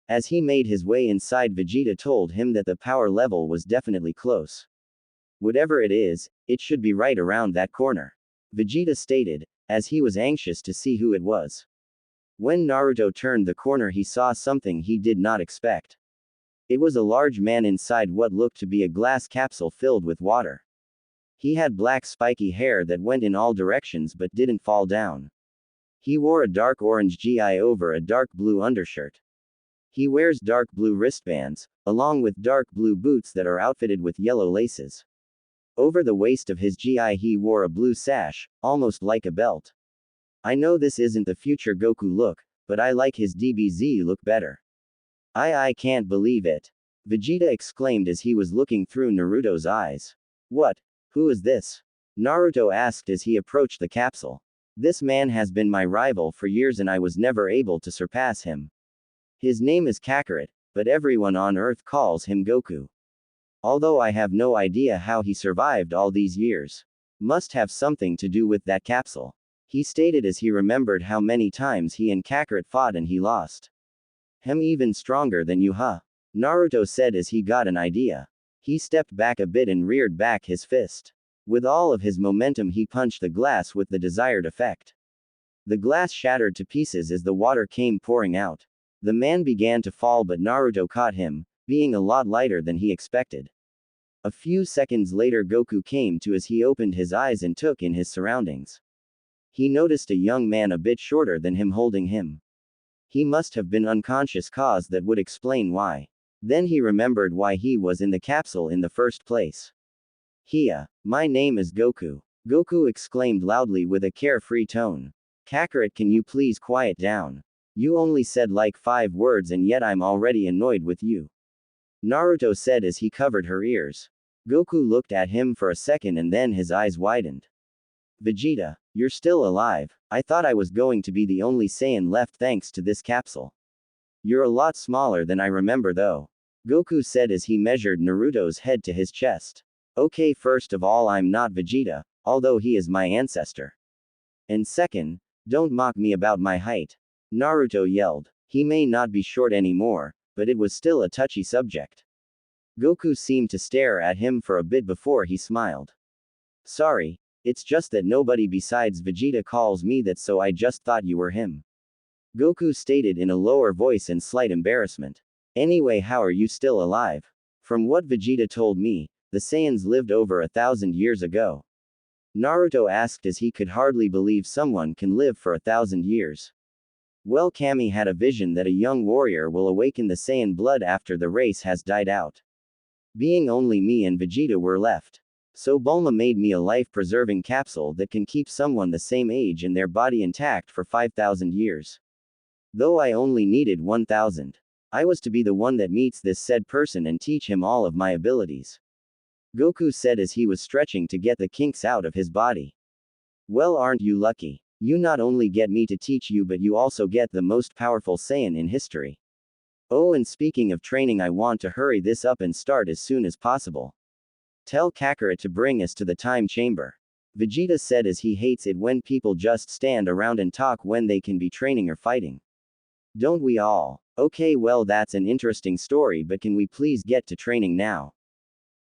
As he made his way inside, Vegeta told him that the power level was definitely close. Whatever it is, it should be right around that corner. Vegeta stated, as he was anxious to see who it was. When Naruto turned the corner, he saw something he did not expect. It was a large man inside what looked to be a glass capsule filled with water. He had black spiky hair that went in all directions but didn't fall down. He wore a dark orange gi over a dark blue undershirt. He wears dark blue wristbands, along with dark blue boots that are outfitted with yellow laces. Over the waist of his gi he wore a blue sash, almost like a belt. I know this isn't the future Goku look, but I like his DBZ look better. I can't believe it. Vegeta exclaimed as he was looking through Naruto's eyes. What? Who is this? Naruto asked as he approached the capsule. This man has been my rival for years and I was never able to surpass him. His name is Kakarot, but everyone on Earth calls him Goku. Although I have no idea how he survived all these years. Must have something to do with that capsule. He stated as he remembered how many times he and Kakarot fought and he lost. Him even stronger than you, huh? Naruto said as he got an idea. He stepped back a bit and reared back his fist. With all of his momentum he punched the glass with the desired effect. The glass shattered to pieces as the water came pouring out. The man began to fall but Naruto caught him, being a lot lighter than he expected. A few seconds later Goku came to as he opened his eyes and took in his surroundings. He noticed a young man a bit shorter than him holding him. He must have been unconscious, cause that would explain why. Then he remembered why he was in the capsule in the first place. Hiya, my name is Goku. Goku exclaimed loudly with a carefree tone. Kakarot, can you please quiet down? You only said like 5 words and yet I'm already annoyed with you. Naruto said as he covered her ears. Goku looked at him for a second and then his eyes widened. Vegeta, you're still alive. I thought I was going to be the only Saiyan left thanks to this capsule. You're a lot smaller than I remember though. Goku said as he measured Naruto's head to his chest. Okay, first of all, I'm not Vegeta, although he is my ancestor. And second, don't mock me about my height. Naruto yelled. He may not be short anymore, but it was still a touchy subject. Goku seemed to stare at him for a bit before he smiled. Sorry, it's just that nobody besides Vegeta calls me that, so I just thought you were him. Goku stated in a lower voice and slight embarrassment. Anyway, how are you still alive? From what Vegeta told me, the Saiyans lived over 1,000 years ago. Naruto asked as he could hardly believe someone can live for 1,000 years. Well, Kami had a vision that a young warrior will awaken the Saiyan blood after the race has died out. Being only me and Vegeta were left. So Bulma made me a life-preserving capsule that can keep someone the same age and their body intact for 5,000 years. Though I only needed 1,000. I was to be the one that meets this said person and teach him all of my abilities. Goku said as he was stretching to get the kinks out of his body. Well, aren't you lucky? You not only get me to teach you, but you also get the most powerful Saiyan in history. Oh, and speaking of training, I want to hurry this up and start as soon as possible. Tell Kakarot to bring us to the time chamber. Vegeta said as he hates it when people just stand around and talk when they can be training or fighting. Don't we all? Okay, well, that's an interesting story, but can we please get to training now?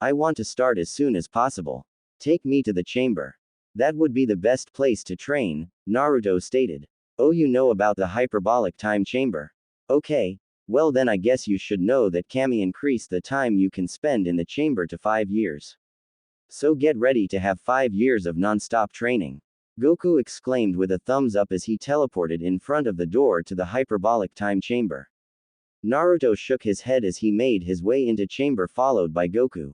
I want to start as soon as possible. Take me to the chamber. That would be the best place to train, Naruto stated. Oh, you know about the hyperbolic time chamber? Okay, well then I guess you should know that Kami increased the time you can spend in the chamber to 5 years. So get ready to have 5 years of non-stop training. Goku exclaimed with a thumbs up as he teleported in front of the door to the hyperbolic time chamber. Naruto shook his head as he made his way into chamber followed by Goku.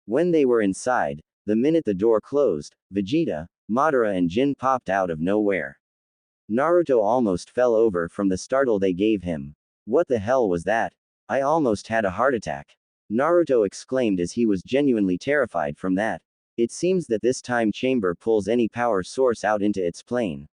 When they were inside, the minute the door closed, Vegeta, Madara and Jin popped out of nowhere. Naruto almost fell over from the startle they gave him. What the hell was that? I almost had a heart attack. Naruto exclaimed as he was genuinely terrified from that. It seems that this time chamber pulls any power source out into its plane.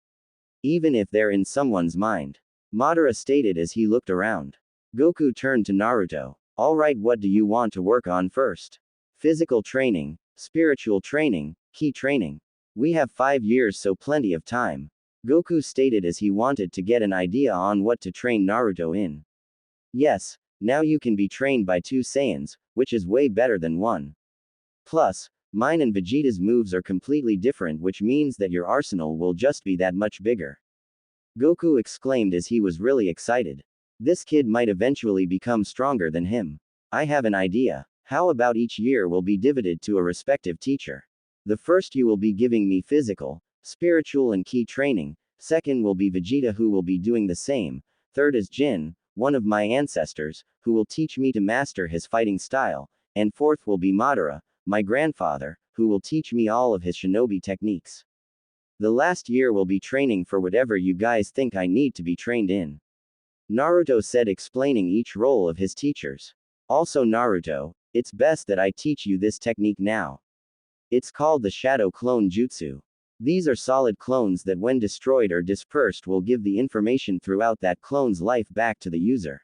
Even if they're in someone's mind. Madara stated as he looked around. Goku turned to Naruto. Alright, what do you want to work on first? Physical training, spiritual training, ki training. We have 5 years, so plenty of time. Goku stated as he wanted to get an idea on what to train Naruto in. Yes, now you can be trained by 2 Saiyans, which is way better than 1. Plus, mine and Vegeta's moves are completely different, which means that your arsenal will just be that much bigger. Goku exclaimed as he was really excited. This kid might eventually become stronger than him. I have an idea. How about each year will be divided to a respective teacher? The first you will be giving me physical, spiritual and ki training, second will be Vegeta who will be doing the same, third is Jin, one of my ancestors, who will teach me to master his fighting style, and fourth will be Madara, my grandfather, who will teach me all of his shinobi techniques. The last year will be training for whatever you guys think I need to be trained in. Naruto said, explaining each role of his teachers. Also Naruto, it's best that I teach you this technique now. It's called the Shadow Clone Jutsu. These are solid clones that when destroyed or dispersed will give the information throughout that clone's life back to the user.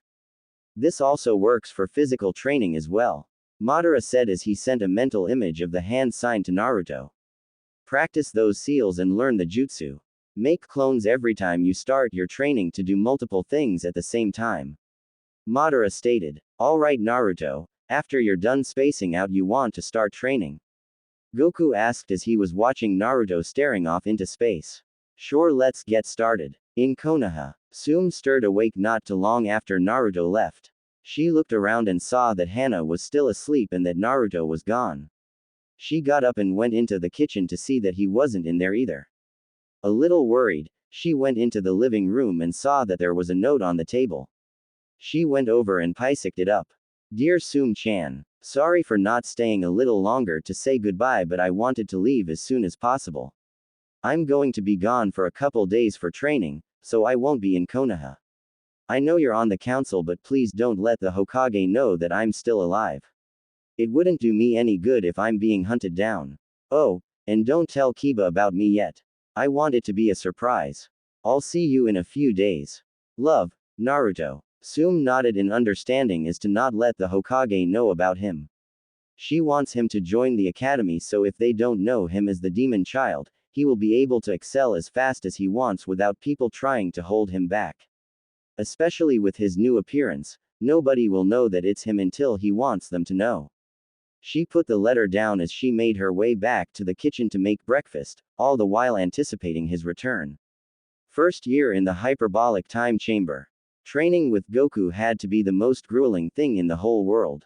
This also works for physical training as well. Madara said as he sent a mental image of the hand sign to Naruto. Practice those seals and learn the jutsu. Make clones every time you start your training to do multiple things at the same time. Madara stated. Alright Naruto, after you're done spacing out you want to start training? Goku asked as he was watching Naruto staring off into space. Sure, let's get started. In Konoha, Tsume stirred awake not too long after Naruto left. She looked around and saw that Hana was still asleep and that Naruto was gone. She got up and went into the kitchen to see that he wasn't in there either. A little worried, she went into the living room and saw that there was a note on the table. She went over and picked it up. Dear Tsume-chan, sorry for not staying a little longer to say goodbye, but I wanted to leave as soon as possible. I'm going to be gone for a couple days for training, so I won't be in Konoha. I know you're on the council, but please don't let the Hokage know that I'm still alive. It wouldn't do me any good if I'm being hunted down. Oh, and don't tell Kiba about me yet. I want it to be a surprise. I'll see you in a few days. Love, Naruto. Tsume nodded in understanding as to not let the Hokage know about him. She wants him to join the academy, so if they don't know him as the demon child, he will be able to excel as fast as he wants without people trying to hold him back. Especially with his new appearance, nobody will know that it's him until he wants them to know. She put the letter down as she made her way back to the kitchen to make breakfast, all the while anticipating his return. First year in the hyperbolic time chamber. Training with Goku had to be the most grueling thing in the whole world.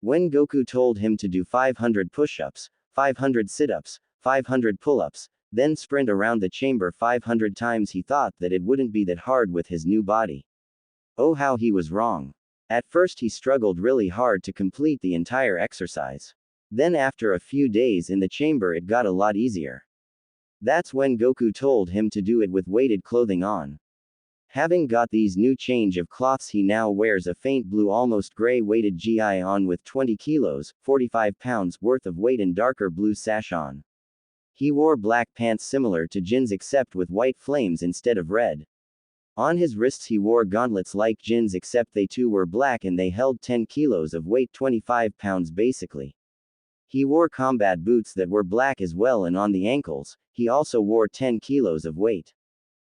When Goku told him to do 500 push-ups, 500 sit-ups, 500 pull-ups, then sprint around the chamber 500 times, he thought that it wouldn't be that hard with his new body. Oh, how he was wrong. At first he struggled really hard to complete the entire exercise. Then after a few days in the chamber it got a lot easier. That's when Goku told him to do it with weighted clothing on. Having got these new change of cloths, he now wears a faint blue almost gray weighted gi on with 20 kilos, 45 pounds worth of weight and darker blue sash on. He wore black pants similar to Jin's except with white flames instead of red. On his wrists he wore gauntlets like Jin's except they too were black and they held 10 kilos of weight, 25 pounds basically. He wore combat boots that were black as well, and on the ankles, he also wore 10 kilos of weight.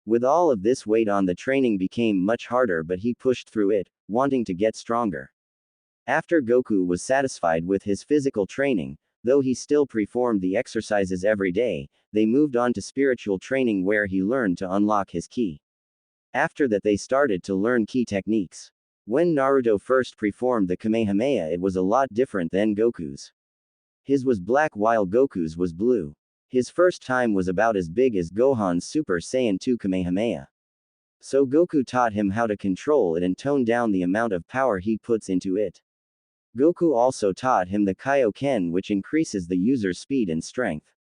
With all of this weight on, the training became much harder, but he pushed through it, wanting to get stronger. After Goku was satisfied with his physical training, though he still performed the exercises every day, they moved on to spiritual training where he learned to unlock his ki. After that they started to learn ki techniques. When Naruto first performed the Kamehameha it was a lot different than Goku's. His was black while Goku's was blue. His first time was about as big as Gohan's Super Saiyan 2 Kamehameha. So Goku taught him how to control it and tone down the amount of power he puts into it. Goku also taught him the Kaioken, which increases the user's speed and strength.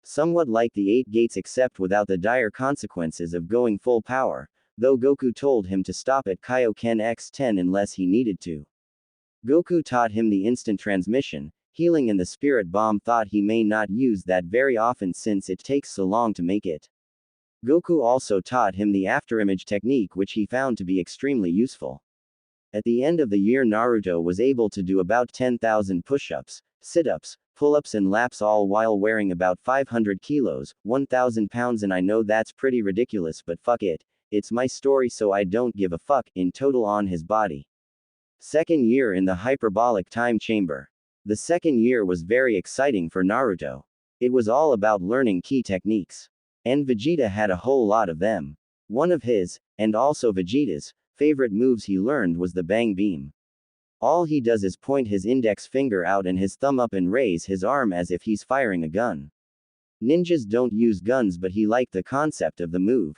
Somewhat like the 8 gates except without the dire consequences of going full power, though Goku told him to stop at Kaioken X10 unless he needed to. Goku taught him the instant transmission, healing, and the spirit bomb. Thought he may not use that very often since it takes so long to make it. Goku also taught him the afterimage technique, which he found to be extremely useful. At the end of the year Naruto was able to do about 10,000 push-ups, sit-ups, pull-ups and laps, all while wearing about 500 kilos, 1,000 pounds, and I know that's pretty ridiculous, but fuck it, it's my story so I don't give a fuck, in total on his body. Second year in the hyperbolic time chamber. The second year was very exciting for Naruto. It was all about learning ki techniques. And Vegeta had a whole lot of them. One of his, and also Vegeta's, favorite moves he learned was the Bang Beam. All he does is point his index finger out and his thumb up and raise his arm as if he's firing a gun. Ninjas don't use guns, but he liked the concept of the move.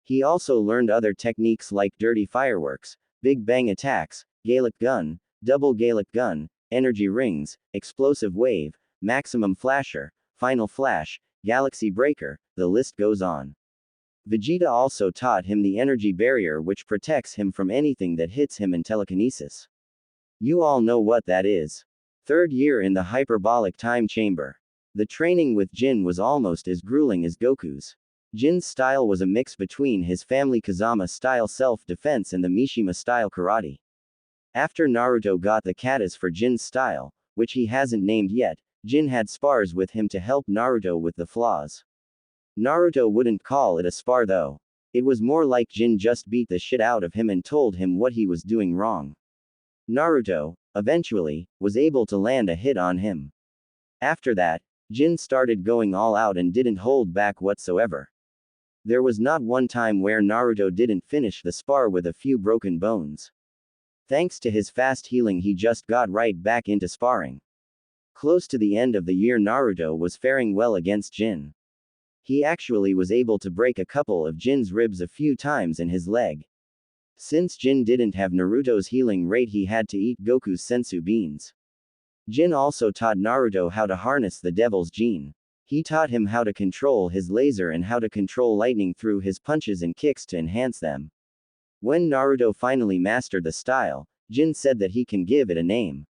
He also learned other techniques like dirty fireworks, big bang attacks, Gaelic gun, double Gaelic gun, energy rings, explosive wave, maximum flasher, final flash, galaxy breaker, the list goes on. Vegeta also taught him the energy barrier, which protects him from anything that hits him, and telekinesis. You all know what that is. Third year in the hyperbolic time chamber. The training with Jin was almost as grueling as Goku's. Jin's style was a mix between his family Kazama style self-defense and the Mishima style karate. After Naruto got the katas for Jin's style, which he hasn't named yet, Jin had spars with him to help Naruto with the flaws. Naruto wouldn't call it a spar though. It was more like Jin just beat the shit out of him and told him what he was doing wrong. Naruto, eventually, was able to land a hit on him. After that, Jin started going all out and didn't hold back whatsoever. There was not one time where Naruto didn't finish the spar with a few broken bones. Thanks to his fast healing he just got right back into sparring. Close to the end of the year Naruto was faring well against Jin. He actually was able to break a couple of Jin's ribs a few times in his leg. Since Jin didn't have Naruto's healing rate he had to eat Goku's senzu beans. Jin also taught Naruto how to harness the devil's gene. He taught him how to control his laser and how to control lightning through his punches and kicks to enhance them. When Naruto finally mastered the style, Jin said that he can give it a name.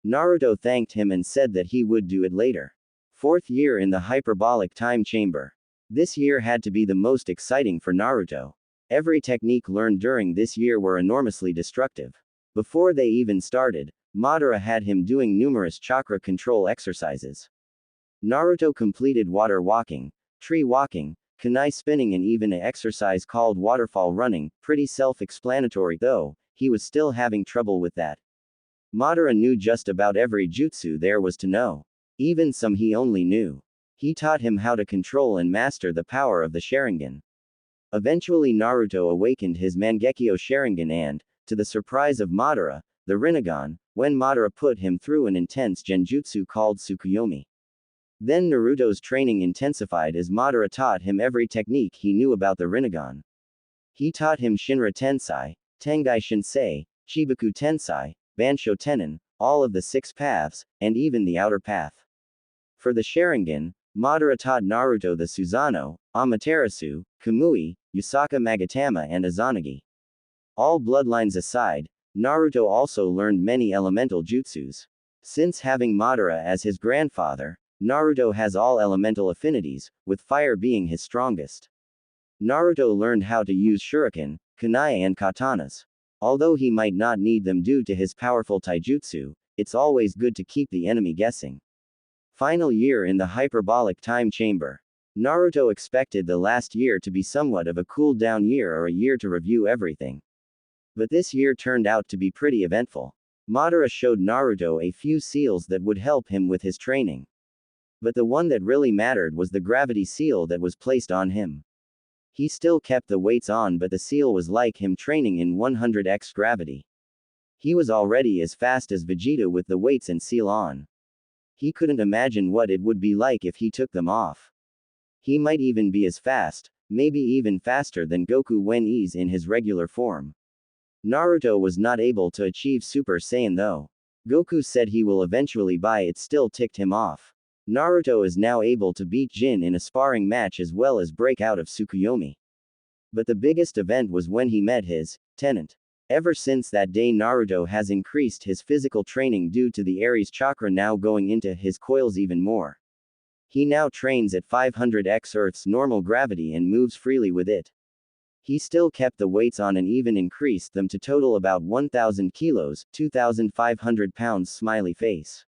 Naruto thanked him and said that he would do it later. Fourth year in the hyperbolic time chamber. This year had to be the most exciting for Naruto. Every technique learned during this year were enormously destructive. Before they even started, Madara had him doing numerous chakra control exercises. Naruto completed water walking, tree walking, kunai spinning and even an exercise called waterfall running, pretty self-explanatory though, he was still having trouble with that. Madara knew just about every jutsu there was to know. Even some he only knew. He taught him how to control and master the power of the Sharingan. Eventually Naruto awakened his Mangekyo Sharingan and, to the surprise of Madara, the Rinnegan, when Madara put him through an intense genjutsu called Tsukuyomi. Then Naruto's training intensified as Madara taught him every technique he knew about the Rinnegan. He taught him Shinra Tensei, Tengai Shinsei, Chibaku Tensai, Bansho Tenin, all of the 6 paths, and even the outer path. For the Sharingan, Madara taught Naruto the Susanoo, Amaterasu, Kamui, Yusaka Magatama and Izanagi. All bloodlines aside, Naruto also learned many elemental jutsus. Since having Madara as his grandfather, Naruto has all elemental affinities, with fire being his strongest. Naruto learned how to use shuriken, kunai and katanas. Although he might not need them due to his powerful taijutsu, it's always good to keep the enemy guessing. Final year in the hyperbolic time chamber. Naruto expected the last year to be somewhat of a cool-down year or a year to review everything. But this year turned out to be pretty eventful. Madara showed Naruto a few seals that would help him with his training. But the one that really mattered was the gravity seal that was placed on him. He still kept the weights on, but the seal was like him training in 100x gravity. He was already as fast as Vegeta with the weights and seal on. He couldn't imagine what it would be like if he took them off. He might even be as fast, maybe even faster than Goku when he's in his regular form. Naruto was not able to achieve Super Saiyan though. Goku said he will eventually, but it still ticked him off. Naruto is now able to beat Jin in a sparring match as well as break out of Tsukuyomi. But the biggest event was when he met his tenant. Ever since that day, Naruto has increased his physical training due to the Aries chakra now going into his coils even more. He now trains at 500x Earth's normal gravity and moves freely with it. He still kept the weights on and even increased them to total about 1,000 kilos, 2,500 pounds. Smiley face.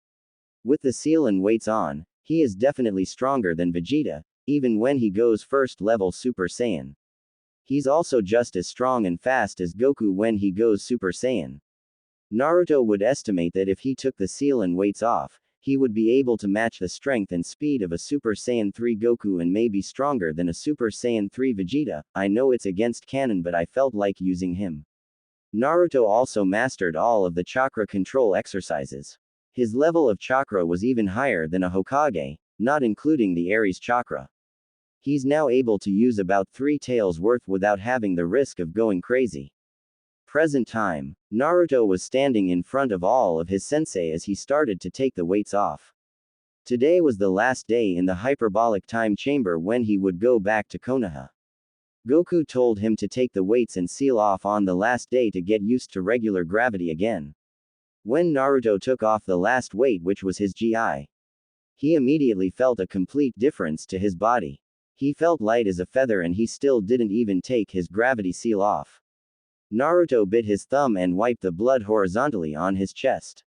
With the seal and weights on, he is definitely stronger than Vegeta, even when he goes first level Super Saiyan. He's also just as strong and fast as Goku when he goes Super Saiyan. Naruto would estimate that if he took the seal and weights off, he would be able to match the strength and speed of a Super Saiyan 3 Goku and maybe stronger than a Super Saiyan 3 Vegeta. I know it's against canon, but I felt like using him. Naruto also mastered all of the chakra control exercises. His level of chakra was even higher than a Hokage, not including the Aries chakra. He's now able to use about 3 taels worth without having the risk of going crazy. Present time, Naruto was standing in front of all of his sensei as he started to take the weights off. Today was the last day in the hyperbolic time chamber when he would go back to Konoha. Goku told him to take the weights and seal off on the last day to get used to regular gravity again. When Naruto took off the last weight, which was his GI, he immediately felt a complete difference to his body. He felt light as a feather and he still didn't even take his gravity seal off. Naruto bit his thumb and wiped the blood horizontally on his chest.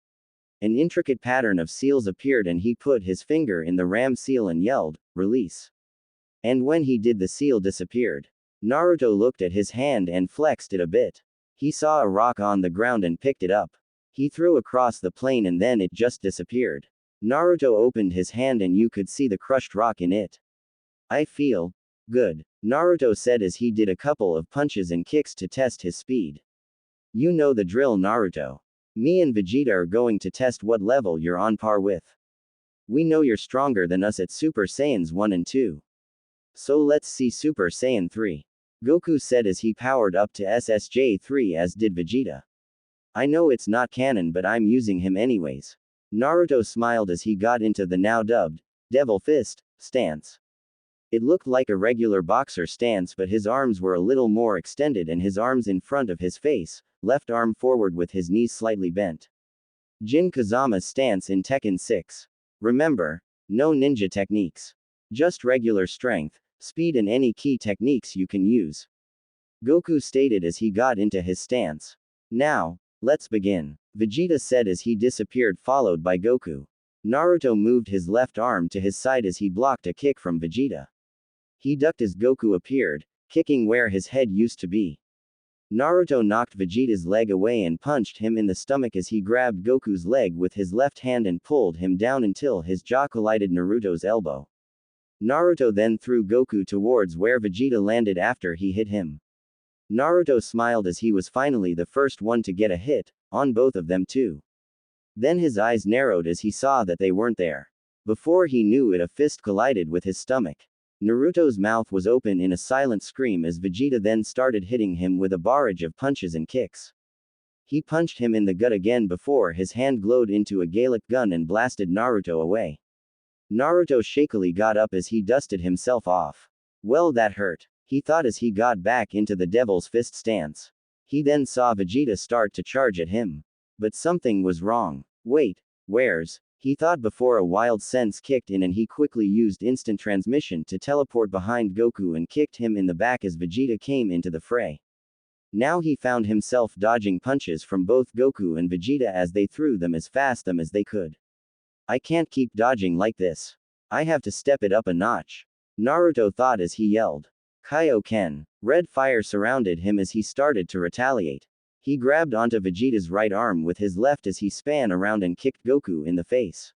An intricate pattern of seals appeared and he put his finger in the ram seal and yelled, "Release." And when he did, the seal disappeared. Naruto looked at his hand and flexed it a bit. He saw a rock on the ground and picked it up. He threw across the plane and then it just disappeared. Naruto opened his hand and you could see the crushed rock in it. "I feel good," Naruto said as he did a couple of punches and kicks to test his speed. "You know the drill, Naruto. Me and Vegeta are going to test what level you're on par with. We know you're stronger than us at Super Saiyans 1 and 2. So let's see Super Saiyan 3. Goku said as he powered up to SSJ 3, as did Vegeta. "I know it's not canon, but I'm using him anyways." Naruto smiled as he got into the now dubbed Devil Fist stance. It looked like a regular boxer stance, but his arms were a little more extended and his arms in front of his face, left arm forward with his knees slightly bent. Jin Kazama's stance in Tekken 6. Remember, no ninja techniques. Just regular strength, speed and any key techniques you can use. Goku stated as he got into his stance. "Now, let's begin," Vegeta said as he disappeared, followed by Goku. Naruto moved his left arm to his side as he blocked a kick from Vegeta. He ducked as Goku appeared, kicking where his head used to be. Naruto knocked Vegeta's leg away and punched him in the stomach as he grabbed Goku's leg with his left hand and pulled him down until his jaw collided Naruto's elbow. Naruto then threw Goku towards where Vegeta landed after he hit him. Naruto smiled as he was finally the first one to get a hit, on both of them too. Then his eyes narrowed as he saw that they weren't there. Before he knew it, a fist collided with his stomach. Naruto's mouth was open in a silent scream as Vegeta then started hitting him with a barrage of punches and kicks. He punched him in the gut again before his hand glowed into a Gallic gun and blasted Naruto away. Naruto shakily got up as he dusted himself off. Well, that hurt, he thought as he got back into the Devil's Fist stance. He then saw Vegeta start to charge at him. But something was wrong. Wait, where's? He thought before a wild sense kicked in and he quickly used instant transmission to teleport behind Goku and kicked him in the back as Vegeta came into the fray. Now he found himself dodging punches from both Goku and Vegeta as they threw them as fast as they could. I can't keep dodging like this. I have to step it up a notch. Naruto thought as he yelled. Kaioken. Red fire surrounded him as he started to retaliate. He grabbed onto Vegeta's right arm with his left as he span around and kicked Goku in the face.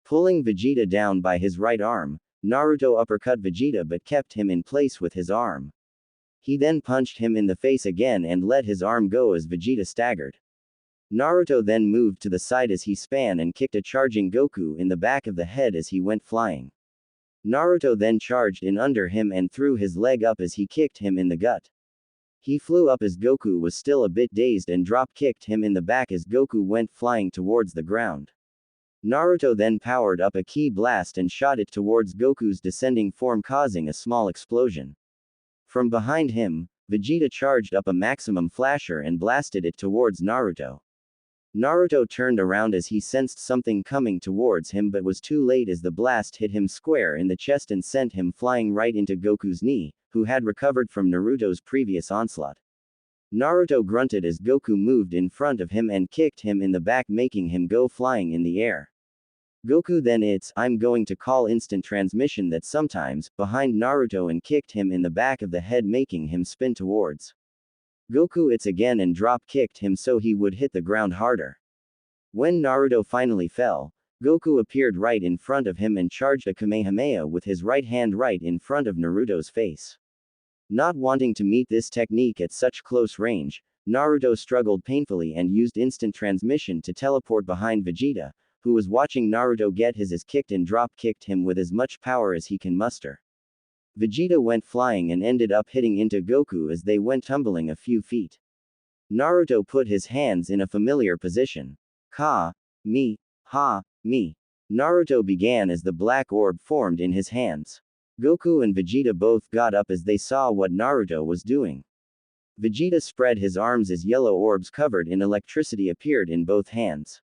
Pulling Vegeta down by his right arm, Naruto uppercut Vegeta but kept him in place with his arm. He then punched him in the face again and let his arm go as Vegeta staggered. Naruto then moved to the side as he span and kicked a charging Goku in the back of the head as he went flying. Naruto then charged in under him and threw his leg up as he kicked him in the gut. He flew up as Goku was still a bit dazed and drop-kicked him in the back as Goku went flying towards the ground. Naruto then powered up a ki blast and shot it towards Goku's descending form, causing a small explosion. From behind him, Vegeta charged up a maximum flasher and blasted it towards Naruto. Naruto turned around as he sensed something coming towards him but was too late as the blast hit him square in the chest and sent him flying right into Goku's knee, who had recovered from Naruto's previous onslaught. Naruto grunted as Goku moved in front of him and kicked him in the back, making him go flying in the air. Goku then I'm going to call instant transmission that sometimes, behind Naruto and kicked him in the back of the head, making him spin towards Goku again and drop-kicked him so he would hit the ground harder. When Naruto finally fell, Goku appeared right in front of him and charged a Kamehameha with his right hand right in front of Naruto's face. Not wanting to meet this technique at such close range, Naruto struggled painfully and used instant transmission to teleport behind Vegeta, who was watching Naruto get his ass kicked and drop-kicked him with as much power as he can muster. Vegeta went flying and ended up hitting into Goku as they went tumbling a few feet. Naruto put his hands in a familiar position. Ka, me, ha, me. Naruto began as the black orb formed in his hands. Goku and Vegeta both got up as they saw what Naruto was doing. Vegeta spread his arms as yellow orbs covered in electricity appeared in both hands.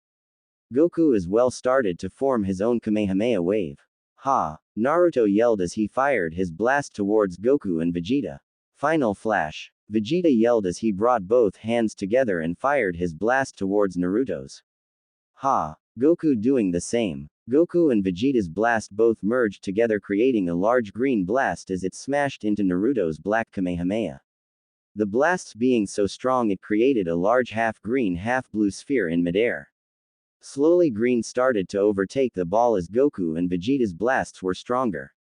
Goku as well started to form his own Kamehameha wave. Ha! Naruto yelled as he fired his blast towards Goku and Vegeta. Final flash. Vegeta yelled as he brought both hands together and fired his blast towards Naruto's. Ha! Goku doing the same. Goku and Vegeta's blast both merged together, creating a large green blast as it smashed into Naruto's black Kamehameha. The blasts being so strong it created a large half-green half-blue sphere in midair. Slowly green started to overtake the ball as Goku and Vegeta's blasts were stronger.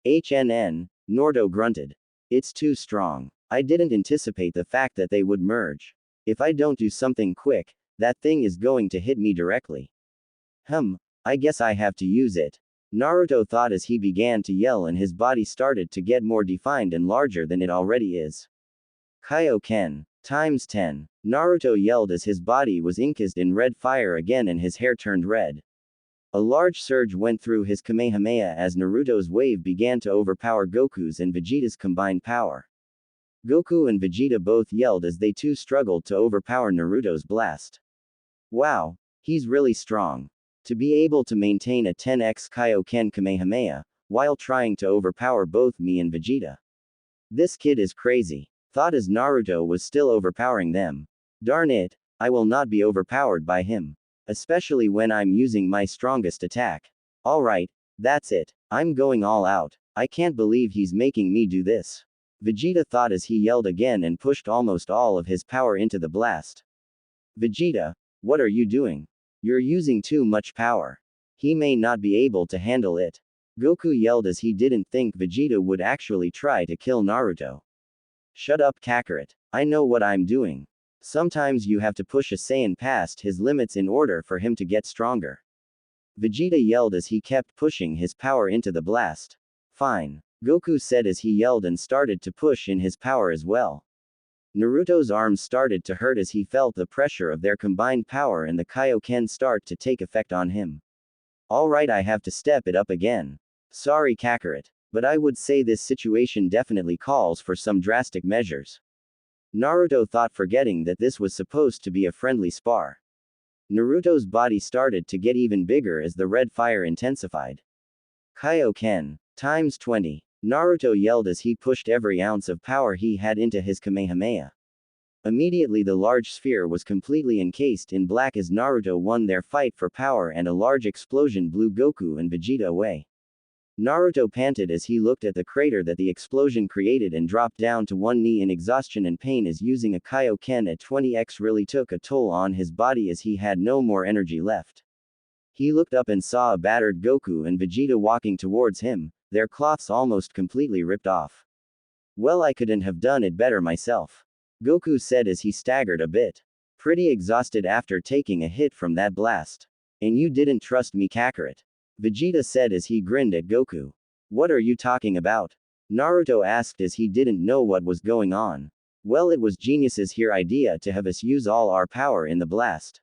Naruto grunted. It's too strong. I didn't anticipate the fact that they would merge. If I don't do something quick, that thing is going to hit me directly. I guess I have to use it. Naruto thought as he began to yell and his body started to get more defined and larger than it already is. Kaioken. Times 10. Naruto yelled as his body was encased in red fire again and his hair turned red. A large surge went through his Kamehameha as Naruto's wave began to overpower Goku's and Vegeta's combined power. Goku and Vegeta both yelled as they too struggled to overpower Naruto's blast. Wow, he's really strong. To be able to maintain a 10x Kaioken Kamehameha, while trying to overpower both me and Vegeta. This kid is crazy. Thought as Naruto was still overpowering them. Darn it, I will not be overpowered by him. Especially when I'm using my strongest attack. Alright, that's it. I'm going all out. I can't believe he's making me do this. Vegeta thought as he yelled again and pushed almost all of his power into the blast. Vegeta, what are you doing? You're using too much power. He may not be able to handle it. Goku yelled as he didn't think Vegeta would actually try to kill Naruto. Shut up, Kakarot. I know what I'm doing. Sometimes you have to push a Saiyan past his limits in order for him to get stronger. Vegeta yelled as he kept pushing his power into the blast. Fine. Goku said as he yelled and started to push in his power as well. Naruto's arms started to hurt as he felt the pressure of their combined power and the Kaioken start to take effect on him. Alright, I have to step it up again. Sorry Kakarot, but I would say this situation definitely calls for some drastic measures. Naruto thought, forgetting that this was supposed to be a friendly spar. Naruto's body started to get even bigger as the red fire intensified. Kaioken times 20. Naruto yelled as he pushed every ounce of power he had into his Kamehameha. Immediately the large sphere was completely encased in black as Naruto won their fight for power, and a large explosion blew Goku and Vegeta away. Naruto panted as he looked at the crater that the explosion created and dropped down to one knee in exhaustion and pain, as using a Kaioken at 20x really took a toll on his body as he had no more energy left. He looked up and saw a battered Goku and Vegeta walking towards him, their cloths almost completely ripped off. Well, I couldn't have done it better myself, Goku said as he staggered a bit. Pretty exhausted after taking a hit from that blast. And you didn't trust me, Kakarot, Vegeta said as he grinned at Goku. What are you talking about? Naruto asked as he didn't know what was going on. Well, it was genius's here idea to have us use all our power in the blast.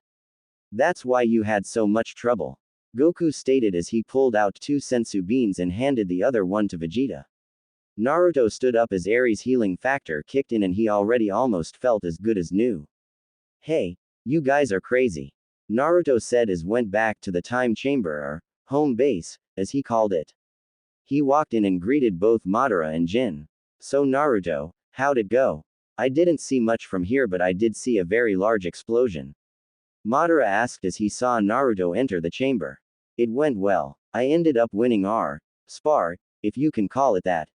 That's why you had so much trouble, Goku stated as he pulled out 2 sensu beans and handed the other one to Vegeta. Naruto stood up as Aries' healing factor kicked in and he already almost felt as good as new. Hey, you guys are crazy, Naruto said as went back to the time chamber, or home base, as he called it. He walked in and greeted both Madara and Jin. So Naruto, how'd it go? I didn't see much from here, but I did see a very large explosion, Madara asked as he saw Naruto enter the chamber. It went well. I ended up winning our spar, if you can call it that.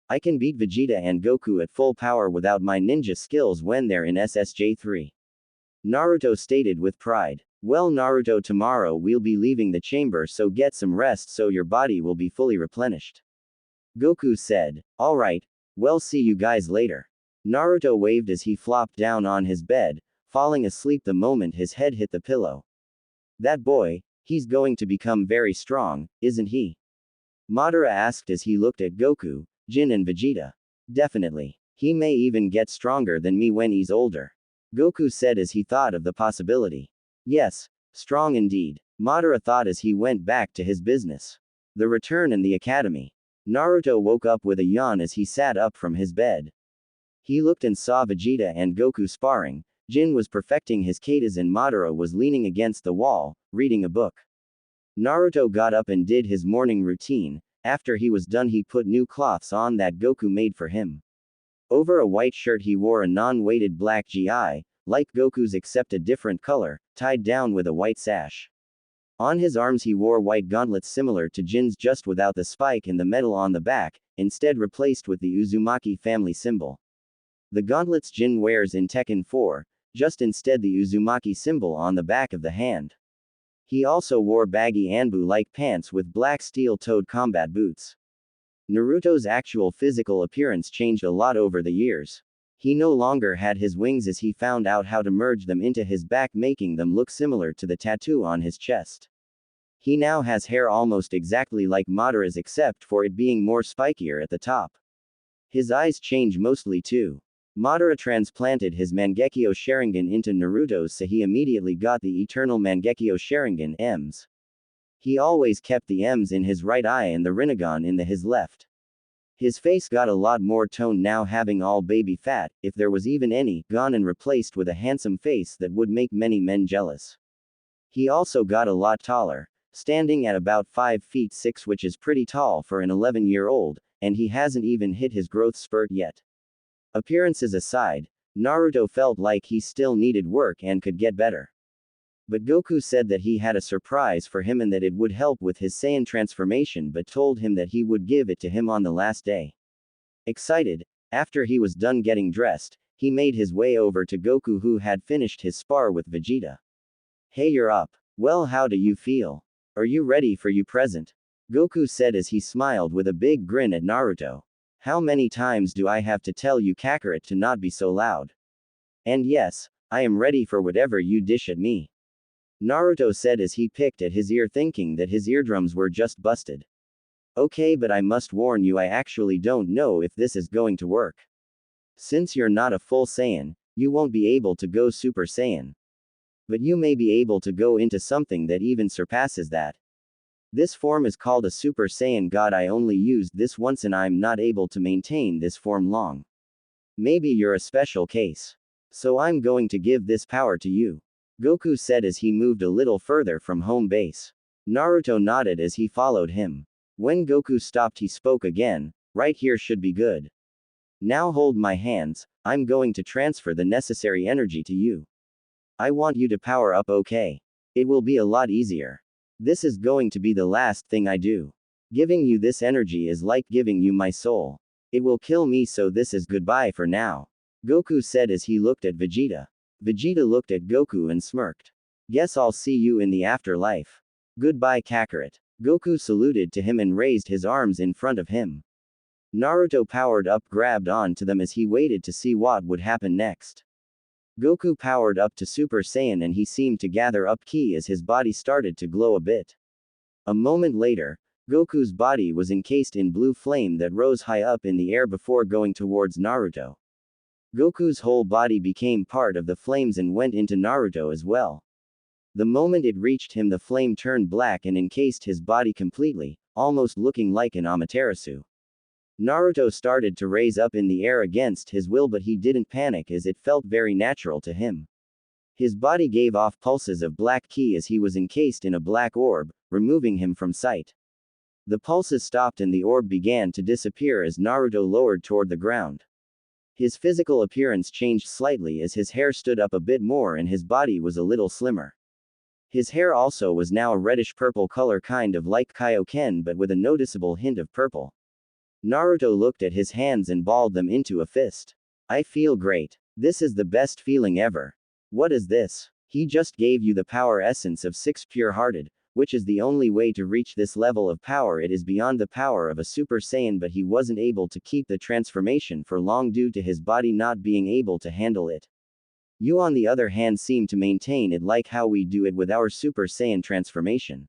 I can beat Vegeta and Goku at full power without my ninja skills when they're in SSJ3. Naruto stated with pride. Well, Naruto, tomorrow we'll be leaving the chamber, so get some rest so your body will be fully replenished, Goku said. Alright, well, see you guys later. Naruto waved as he flopped down on his bed, falling asleep the moment his head hit the pillow. That boy, he's going to become very strong, isn't he? Madara asked as he looked at Goku, Jin and Vegeta. Definitely. He may even get stronger than me when he's older, Goku said as he thought of the possibility. Yes, strong indeed, Madara thought as he went back to his business. The return in the academy. Naruto woke up with a yawn as he sat up from his bed. He looked and saw Vegeta and Goku sparring. Jin was perfecting his katas and Madara was leaning against the wall, reading a book. Naruto got up and did his morning routine. After he was done, he put new cloths on that Goku made for him. Over a white shirt he wore a non-weighted black gi, like Goku's except a different color, tied down with a white sash. On his arms he wore white gauntlets similar to Jin's, just without the spike and the metal on the back, instead replaced with the Uzumaki family symbol. The gauntlets Jin wears in Tekken 4, just instead the Uzumaki symbol on the back of the hand. He also wore baggy Anbu-like pants with black steel-toed combat boots. Naruto's actual physical appearance changed a lot over the years. He no longer had his wings as he found out how to merge them into his back, making them look similar to the tattoo on his chest. He now has hair almost exactly like Madara's except for it being more spikier at the top. His eyes change mostly too. Madara transplanted his Mangekyo Sharingan into Naruto's, so he immediately got the Eternal Mangekyo Sharingan M's. He always kept the M's in his right eye and the Rinnegan in his left. His face got a lot more toned now, having all baby fat, if there was even any, gone and replaced with a handsome face that would make many men jealous. He also got a lot taller, standing at about 5 feet 6, which is pretty tall for an 11-year-old, and he hasn't even hit his growth spurt yet. Appearances aside, Naruto felt like he still needed work and could get better. But Goku said that he had a surprise for him and that it would help with his Saiyan transformation, but told him that he would give it to him on the last day. Excited, after he was done getting dressed, he made his way over to Goku, who had finished his spar with Vegeta. Hey, you're up. Well, how do you feel? Are you ready for your present? Goku said as he smiled with a big grin at Naruto. How many times do I have to tell you, Kakarot, to not be so loud? And yes, I am ready for whatever you dish at me, Naruto said as he picked at his ear, thinking that his eardrums were just busted. Okay, but I must warn you, I actually don't know if this is going to work. Since you're not a full Saiyan, you won't be able to go Super Saiyan. But you may be able to go into something that even surpasses that. This form is called a Super Saiyan God. I only used this once and I'm not able to maintain this form long. Maybe you're a special case. So I'm going to give this power to you. Goku said as he moved a little further from home base. Naruto nodded as he followed him. When Goku stopped, he spoke again. Right here should be good. Now hold my hands, I'm going to transfer the necessary energy to you. I want you to power up, okay? It will be a lot easier. This is going to be the last thing I do. Giving you this energy is like giving you my soul. It will kill me, so this is goodbye for now. Goku said as he looked at Vegeta. Vegeta looked at Goku and smirked. Guess I'll see you in the afterlife. Goodbye, Kakarot. Goku saluted to him and raised his arms in front of him. Naruto powered up, grabbed on to them as he waited to see what would happen next. Goku powered up to Super Saiyan and he seemed to gather up ki as his body started to glow a bit. A moment later, Goku's body was encased in blue flame that rose high up in the air before going towards Naruto. Goku's whole body became part of the flames and went into Naruto as well. The moment it reached him, the flame turned black and encased his body completely, almost looking like an Amaterasu. Naruto started to raise up in the air against his will, but he didn't panic as it felt very natural to him. His body gave off pulses of black ki as he was encased in a black orb, removing him from sight. The pulses stopped and the orb began to disappear as Naruto lowered toward the ground. His physical appearance changed slightly as his hair stood up a bit more and his body was a little slimmer. His hair also was now a reddish-purple color, kind of like Kaioken but with a noticeable hint of purple. Naruto looked at his hands and balled them into a fist. I feel great. This is the best feeling ever. What is this? He just gave you the power essence of 6 pure-hearted, which is the only way to reach this level of power. It is beyond the power of a Super Saiyan, but he wasn't able to keep the transformation for long due to his body not being able to handle it. You on the other hand seem to maintain it like how we do it with our Super Saiyan transformation.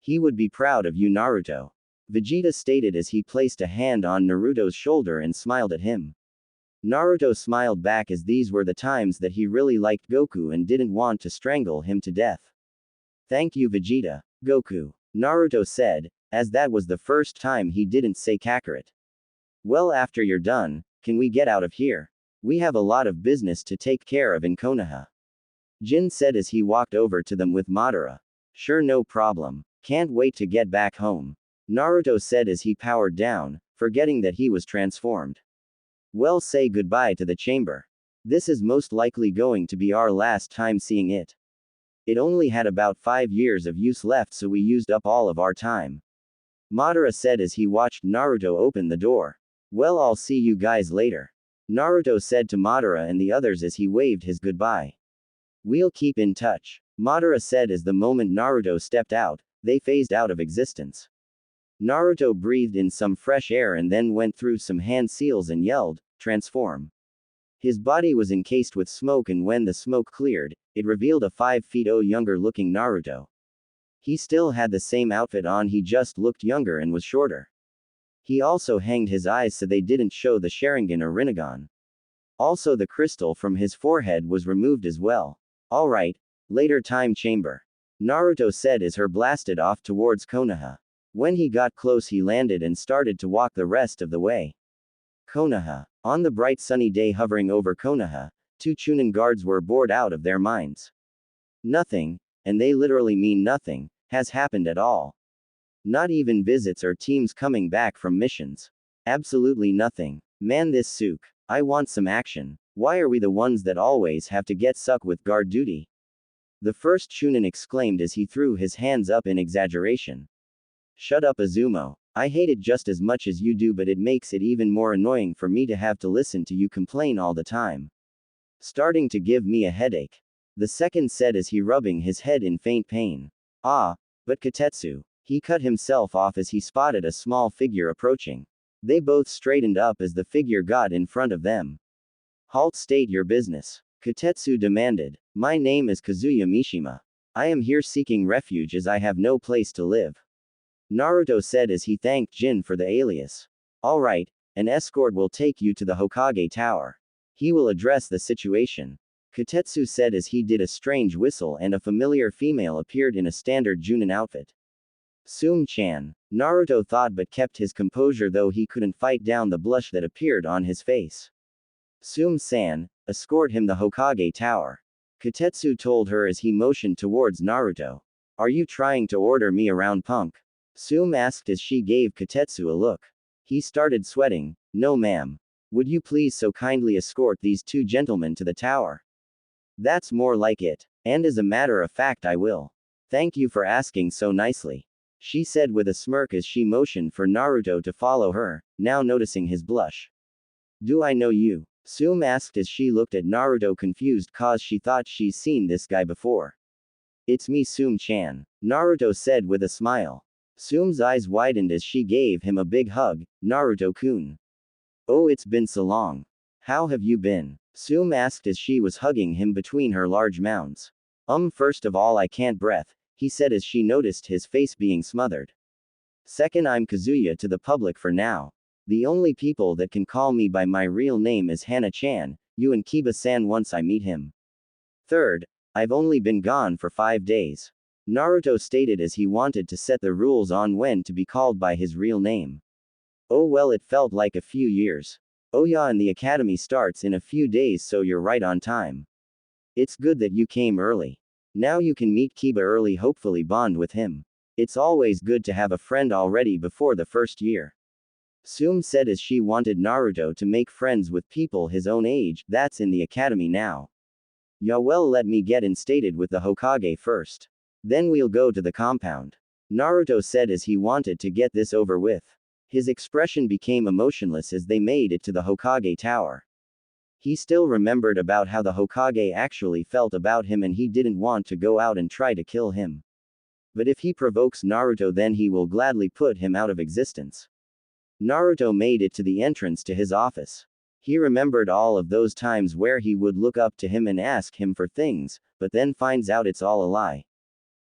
He would be proud of you, Naruto. Vegeta stated as he placed a hand on Naruto's shoulder and smiled at him. Naruto smiled back as these were the times that he really liked Goku and didn't want to strangle him to death. Thank you, Vegeta. Goku. Naruto said, as that was the first time he didn't say Kakarot. Well, after you're done, can we get out of here? We have a lot of business to take care of in Konoha. Jin said as he walked over to them with Madara. Sure, no problem. Can't wait to get back home. Naruto said as he powered down, forgetting that he was transformed. Well, say goodbye to the chamber. This is most likely going to be our last time seeing it. It only had about 5 years of use left, so we used up all of our time. Madara said as he watched Naruto open the door. Well, I'll see you guys later. Naruto said to Madara and the others as he waved his goodbye. We'll keep in touch. Madara said as the moment Naruto stepped out, they phased out of existence. Naruto breathed in some fresh air and then went through some hand seals and yelled, transform. His body was encased with smoke, and when the smoke cleared, it revealed a 5 feet younger looking Naruto. He still had the same outfit on, he just looked younger and was shorter. He also hanged his eyes so they didn't show the Sharingan or Rinnegan. Also the crystal from his forehead was removed as well. Alright, later time chamber. Naruto said as he blasted off towards Konoha. When he got close, he landed and started to walk the rest of the way. Konoha. On the bright sunny day hovering over Konoha, 2 Chunin guards were bored out of their minds. Nothing, and they literally mean nothing, has happened at all. Not even visits or teams coming back from missions. Absolutely nothing. Man, this sook. I want some action. Why are we the ones that always have to get stuck with guard duty? The first Chunin exclaimed as he threw his hands up in exaggeration. Shut up, Azumo. I hate it just as much as you do, but it makes it even more annoying for me to have to listen to you complain all the time. Starting to give me a headache. The second said as he rubbing his head in faint pain. Ah, but Katetsu. He cut himself off as he spotted a small figure approaching. They both straightened up as the figure got in front of them. Halt, state your business. Katetsu demanded. My name is Kazuya Mishima. I am here seeking refuge as I have no place to live. Naruto said as he thanked Jin for the alias. Alright, An escort will take you to the Hokage Tower. He will address the situation. Kotetsu said as he did a strange whistle and a familiar female appeared in a standard Junin outfit. Tsume-chan. Naruto thought but kept his composure though he couldn't fight down the blush that appeared on his face. Tsume-san, escort him the Hokage Tower. Kotetsu told her as he motioned towards Naruto. Are you trying to order me around, punk? Tsume asked as she gave Kotetsu a look. He started sweating. No ma'am. Would you please so kindly escort these two gentlemen to the tower? That's more like it. And as a matter of fact I will. Thank you for asking so nicely. She said with a smirk as she motioned for Naruto to follow her, now noticing his blush. Do I know you? Tsume asked as she looked at Naruto confused cause she thought she's seen this guy before. It's me Tsume-chan. Naruto said with a smile. Tsume's eyes widened as she gave him a big hug. Naruto-kun. Oh, it's been so long. How have you been? Tsume asked as she was hugging him between her large mounds. First of all I can't breath, he said as she noticed his face being smothered. Second, I'm Kazuya to the public for now. The only people that can call me by my real name is Hana-chan, you and Kiba-san once I meet him. Third, I've only been gone for 5 days. Naruto stated as he wanted to set the rules on when to be called by his real name. Oh well, it felt like a few years. Oh yeah, and the academy starts in a few days so you're right on time. It's good that you came early. Now you can meet Kiba early, hopefully bond with him. It's always good to have a friend already before the first year. Tsume said as she wanted Naruto to make friends with people his own age, that's in the academy now. Yeah well, let me get instated with the Hokage first. Then we'll go to the compound. Naruto said as he wanted to get this over with. His expression became emotionless as they made it to the Hokage Tower. He still remembered about how the Hokage actually felt about him and he didn't want to go out and try to kill him. But if he provokes Naruto then he will gladly put him out of existence. Naruto made it to the entrance to his office. He remembered all of those times where he would look up to him and ask him for things, but then finds out it's all a lie.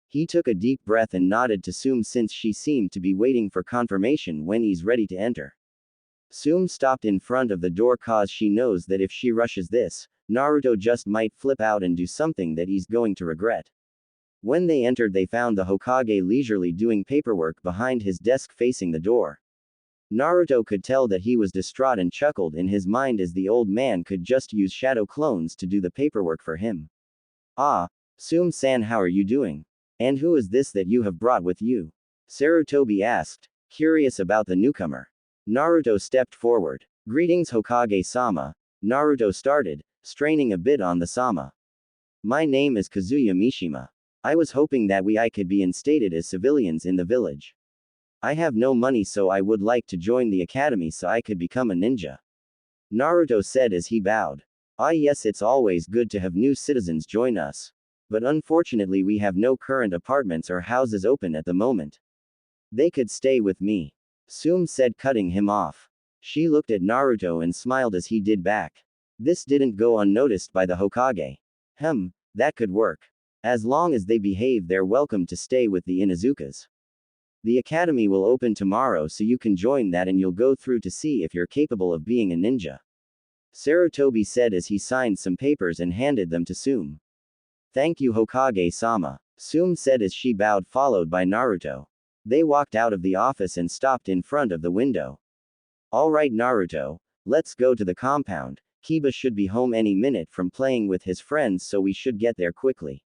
He took a deep breath and nodded to Tsume since she seemed to be waiting for confirmation when he's ready to enter. Tsume stopped in front of the door cause she knows that if she rushes this, Naruto just might flip out and do something that he's going to regret. When they entered they found the Hokage leisurely doing paperwork behind his desk facing the door. Naruto could tell that he was distraught and chuckled in his mind as the old man could just use shadow clones to do the paperwork for him. Ah, Tsume-san, how are you doing? And who is this that you have brought with you? Sarutobi asked, curious about the newcomer. Naruto stepped forward. Greetings Hokage-sama. Naruto started, straining a bit on the sama. My name is Kazuya Mishima. I was hoping that I could be instated as civilians in the village. I have no money so I would like to join the academy so I could become a ninja. Naruto said as he bowed. Ah yes, it's always good to have new citizens join us. But unfortunately we have no current apartments or houses open at the moment. They could stay with me. Tsume said, cutting him off. She looked at Naruto and smiled as he did back. This didn't go unnoticed by the Hokage. That could work. As long as they behave they're welcome to stay with the Inuzukas. The academy will open tomorrow so you can join that and you'll go through to see if you're capable of being a ninja. Sarutobi said as he signed some papers and handed them to Tsume. Thank you Hokage-sama, Tsume said as she bowed followed by Naruto. They walked out of the office and stopped in front of the window. Alright Naruto, let's go to the compound. Kiba should be home any minute from playing with his friends so we should get there quickly.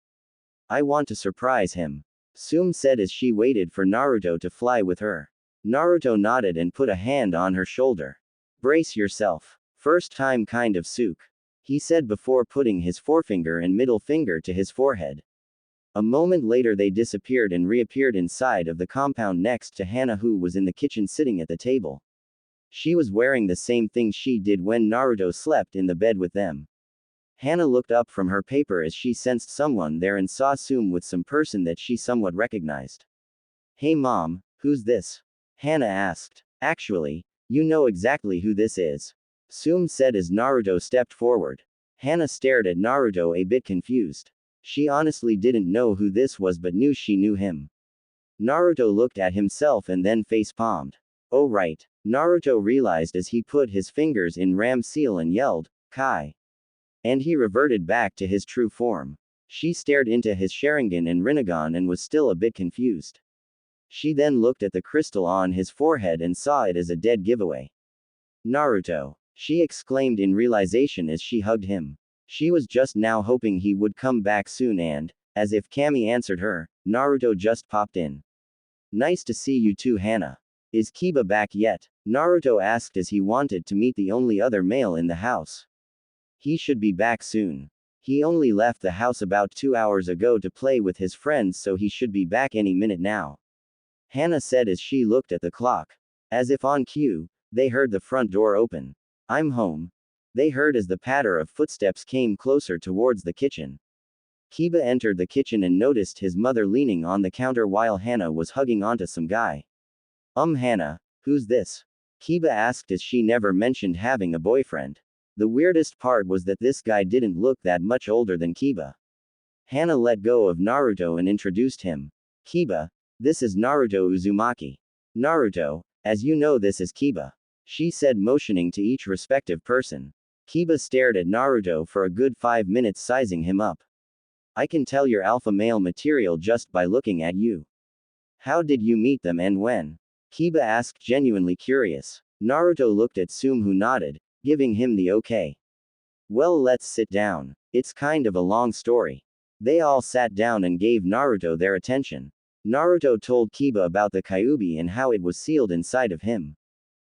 I want to surprise him. Tsume said as she waited for Naruto to fly with her. Naruto nodded and put a hand on her shoulder. Brace yourself. First time kind of sook. He said before putting his forefinger and middle finger to his forehead. A moment later they disappeared and reappeared inside of the compound next to Hana who was in the kitchen sitting at the table. She was wearing the same thing she did when Naruto slept in the bed with them. Hana looked up from her paper as she sensed someone there and saw Tsume with some person that she somewhat recognized. Hey mom, who's this? Hana asked. Actually, you know exactly who this is. Tsume said as Naruto stepped forward. Hana stared at Naruto a bit confused. She honestly didn't know who this was but knew she knew him. Naruto looked at himself and then face-palmed. Oh right. Naruto realized as he put his fingers in Ram's seal and yelled, Kai. And he reverted back to his true form. She stared into his Sharingan and Rinnegan and was still a bit confused. She then looked at the crystal on his forehead and saw it as a dead giveaway. Naruto. She exclaimed in realization as she hugged him. She was just now hoping he would come back soon and, as if Kami answered her, Naruto just popped in. Nice to see you too, Hana. Is Kiba back yet? Naruto asked as he wanted to meet the only other male in the house. He should be back soon. He only left the house about 2 hours ago to play with his friends, so he should be back any minute now. Hana said as she looked at the clock. As if on cue, they heard the front door open. I'm home. They heard as the patter of footsteps came closer towards the kitchen. Kiba entered the kitchen and noticed his mother leaning on the counter while Hana was hugging onto some guy. Hana, who's this? Kiba asked as she never mentioned having a boyfriend. The weirdest part was that this guy didn't look that much older than Kiba. Hana let go of Naruto and introduced him. Kiba, this is Naruto Uzumaki. Naruto, as you know, this is Kiba. She said, motioning to each respective person. Kiba stared at Naruto for a good 5 minutes, sizing him up. I can tell you're alpha male material just by looking at you. How did you meet them and when? Kiba asked, genuinely curious. Naruto looked at Tsume, who nodded, giving him the okay. Well, let's sit down. It's kind of a long story. They all sat down and gave Naruto their attention. Naruto told Kiba about the Kyuubi and how it was sealed inside of him.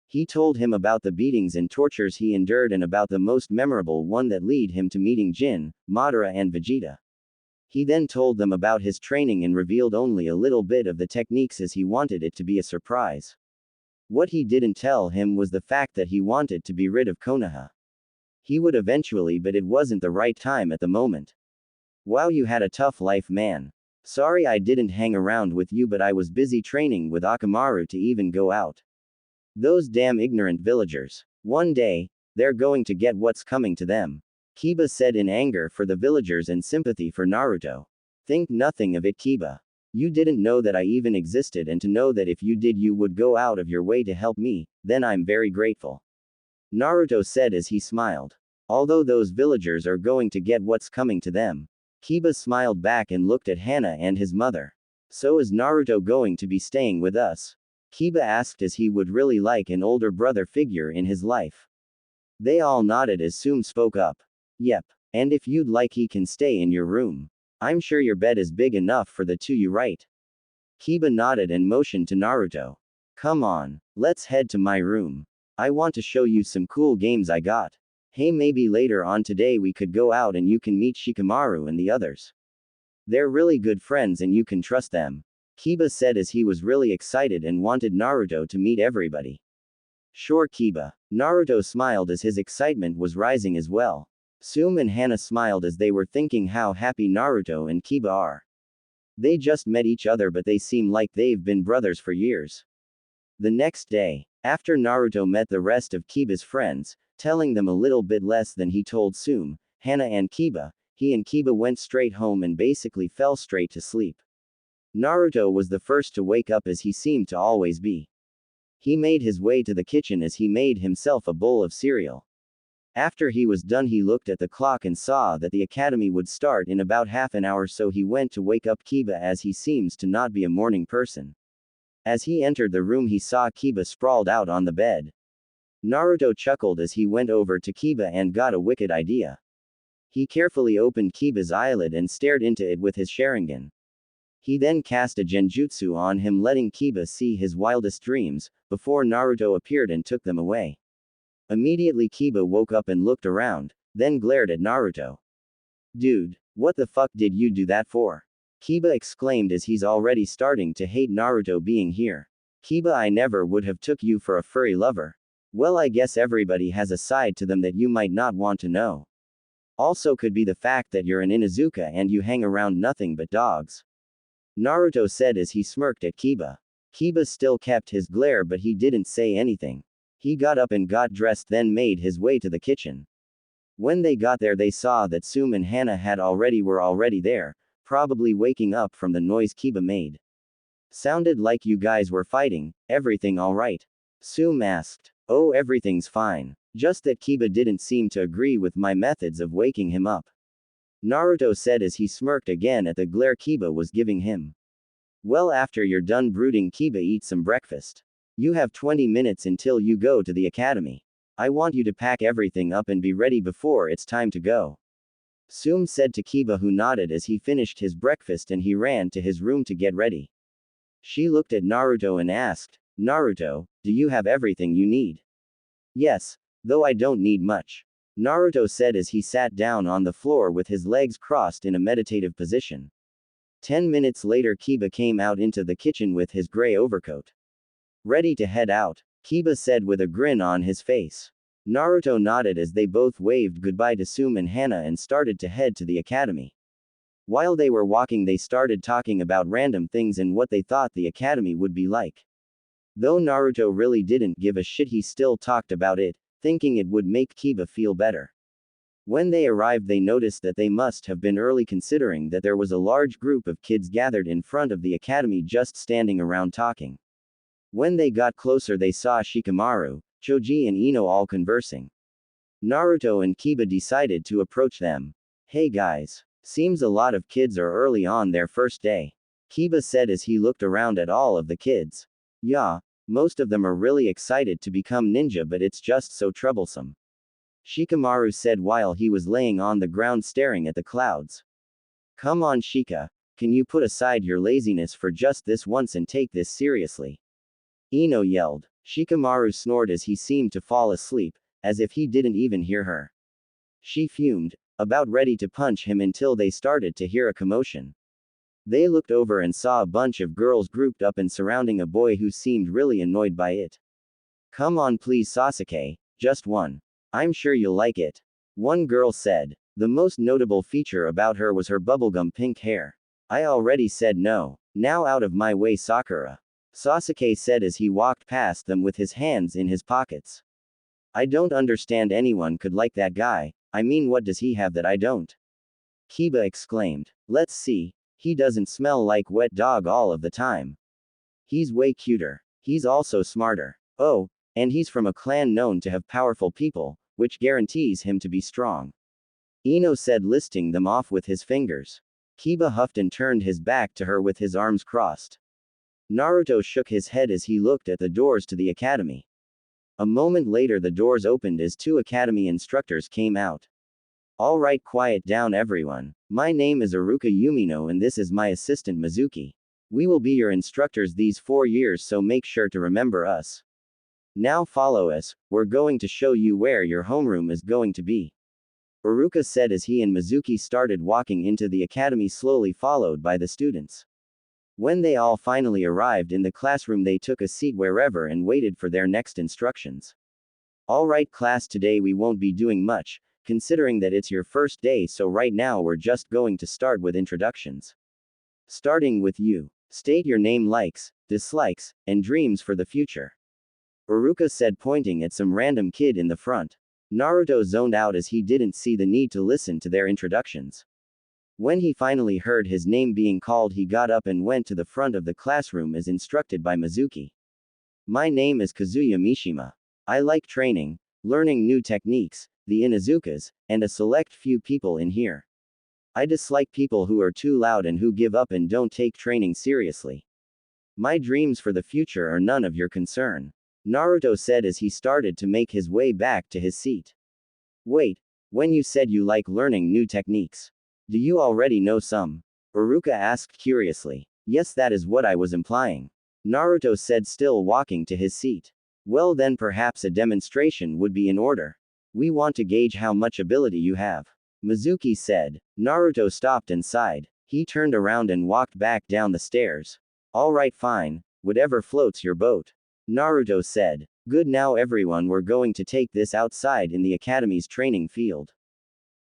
He told him about the beatings and tortures he endured and about the most memorable one that led him to meeting Jin, Madara and Vegeta. He then told them about his training and revealed only a little bit of the techniques as he wanted it to be a surprise. What he didn't tell him was the fact that he wanted to be rid of Konoha. He would eventually, but it wasn't the right time at the moment. Wow, you had a tough life, man. Sorry I didn't hang around with you, but I was busy training with Akamaru to even go out. Those damn ignorant villagers. One day, they're going to get what's coming to them. Kiba said in anger for the villagers and sympathy for Naruto. Think nothing of it, Kiba. You didn't know that I even existed, and to know that if you did you would go out of your way to help me, then I'm very grateful. Naruto said as he smiled. Although those villagers are going to get what's coming to them. Kiba smiled back and looked at Hana and his mother. So is Naruto going to be staying with us? Kiba asked as he would really like an older brother figure in his life. They all nodded as Tsume spoke up. Yep. And if you'd like, he can stay in your room. I'm sure your bed is big enough for the two, you right? Kiba nodded and motioned to Naruto. Come on, let's head to my room. I want to show you some cool games I got. Hey, maybe later on today we could go out and you can meet Shikamaru and the others. They're really good friends and you can trust them. Kiba said as he was really excited and wanted Naruto to meet everybody. Sure, Kiba. Naruto smiled as his excitement was rising as well. Tsume and Hana smiled as they were thinking how happy Naruto and Kiba are. They just met each other, but they seem like they've been brothers for years. The next day, after Naruto met the rest of Kiba's friends, telling them a little bit less than he told Tsume, Hana and Kiba, he and Kiba went straight home and basically fell straight to sleep. Naruto was the first to wake up, as he seemed to always be. He made his way to the kitchen as he made himself a bowl of cereal. After he was done, he looked at the clock and saw that the academy would start in about half an hour, so he went to wake up Kiba, as he seems to not be a morning person. As he entered the room, he saw Kiba sprawled out on the bed. Naruto chuckled as he went over to Kiba and got a wicked idea. He carefully opened Kiba's eyelid and stared into it with his Sharingan. He then cast a genjutsu on him, letting Kiba see his wildest dreams, before Naruto appeared and took them away. Immediately Kiba woke up and looked around, then glared at Naruto. Dude, what the fuck did you do that for? Kiba exclaimed as he's already starting to hate Naruto being here. Kiba, I never would have took you for a furry lover. Well, I guess everybody has a side to them that you might not want to know. Also could be the fact that you're an Inuzuka and you hang around nothing but dogs. Naruto said as he smirked at Kiba. Kiba still kept his glare, but he didn't say anything. He got up and got dressed, then made his way to the kitchen. When they got there, they saw that Tsume and Hana were already there, probably waking up from the noise Kiba made. Sounded like you guys were fighting. Everything alright? Tsume asked. Oh, everything's fine. Just that Kiba didn't seem to agree with my methods of waking him up. Naruto said as he smirked again at the glare Kiba was giving him. Well, after you're done brooding, Kiba, eat some breakfast. You have 20 minutes until you go to the academy. I want you to pack everything up and be ready before it's time to go. Tsume said to Kiba, who nodded as he finished his breakfast and he ran to his room to get ready. She looked at Naruto and asked, Naruto, do you have everything you need? Yes, though I don't need much. Naruto said as he sat down on the floor with his legs crossed in a meditative position. 10 minutes later, Kiba came out into the kitchen with his gray overcoat. Ready to head out, Kiba said with a grin on his face. Naruto nodded as they both waved goodbye to Tsume and Hana and started to head to the academy. While they were walking, they started talking about random things and what they thought the academy would be like. Though Naruto really didn't give a shit, he still talked about it, thinking it would make Kiba feel better. When they arrived, they noticed that they must have been early, considering that there was a large group of kids gathered in front of the academy just standing around talking. When they got closer, they saw Shikamaru, Choji and Ino all conversing. Naruto and Kiba decided to approach them. Hey guys. Seems a lot of kids are early on their first day. Kiba said as he looked around at all of the kids. Yeah, most of them are really excited to become ninja, but it's just so troublesome. Shikamaru said while he was laying on the ground staring at the clouds. Come on, Shika. Can you put aside your laziness for just this once and take this seriously? Ino yelled. Shikamaru snored as he seemed to fall asleep, as if he didn't even hear her. She fumed, about ready to punch him until they started to hear a commotion. They looked over and saw a bunch of girls grouped up and surrounding a boy who seemed really annoyed by it. Come on please, Sasuke, just one. I'm sure you'll like it. One girl said. The most notable feature about her was her bubblegum pink hair. I already said no. Now out of my way, Sakura. Sasuke said as he walked past them with his hands in his pockets. I don't understand anyone could like that guy. I mean, what does he have that I don't? Kiba exclaimed. Let's see. He doesn't smell like wet dog all of the time. He's way cuter. He's also smarter. Oh, and he's from a clan known to have powerful people, which guarantees him to be strong. Ino said, listing them off with his fingers. Kiba huffed and turned his back to her with his arms crossed. Naruto shook his head as he looked at the doors to the academy. A moment later, the doors opened as 2 academy instructors came out. All right, quiet down everyone. My name is Iruka Yumino and this is my assistant Mizuki. We will be your instructors these 4 years, so make sure to remember us. Now follow us, we're going to show you where your homeroom is going to be. Iruka said as he and Mizuki started walking into the academy, slowly followed by the students. When they all finally arrived in the classroom, they took a seat wherever and waited for their next instructions. Alright class, today we won't be doing much, considering that it's your first day, so right now we're just going to start with introductions. Starting with you. State your name, likes, dislikes, and dreams for the future. Iruka said, pointing at some random kid in the front. Naruto zoned out as he didn't see the need to listen to their introductions. When he finally heard his name being called, he got up and went to the front of the classroom as instructed by Mizuki. My name is Kazuya Mishima. I like training, learning new techniques, the Inuzukas, and a select few people in here. I dislike people who are too loud and who give up and don't take training seriously. My dreams for the future are none of your concern. Naruto said as he started to make his way back to his seat. Wait, when you said you like learning new techniques, do you already know some? Iruka asked curiously. Yes, that is what I was implying. Naruto said, still walking to his seat. Well then, perhaps a demonstration would be in order. We want to gauge how much ability you have. Mizuki said. Naruto stopped and sighed. He turned around and walked back down the stairs. Alright, fine. Whatever floats your boat. Naruto said. Good, now everyone, we're going to take this outside in the academy's training field.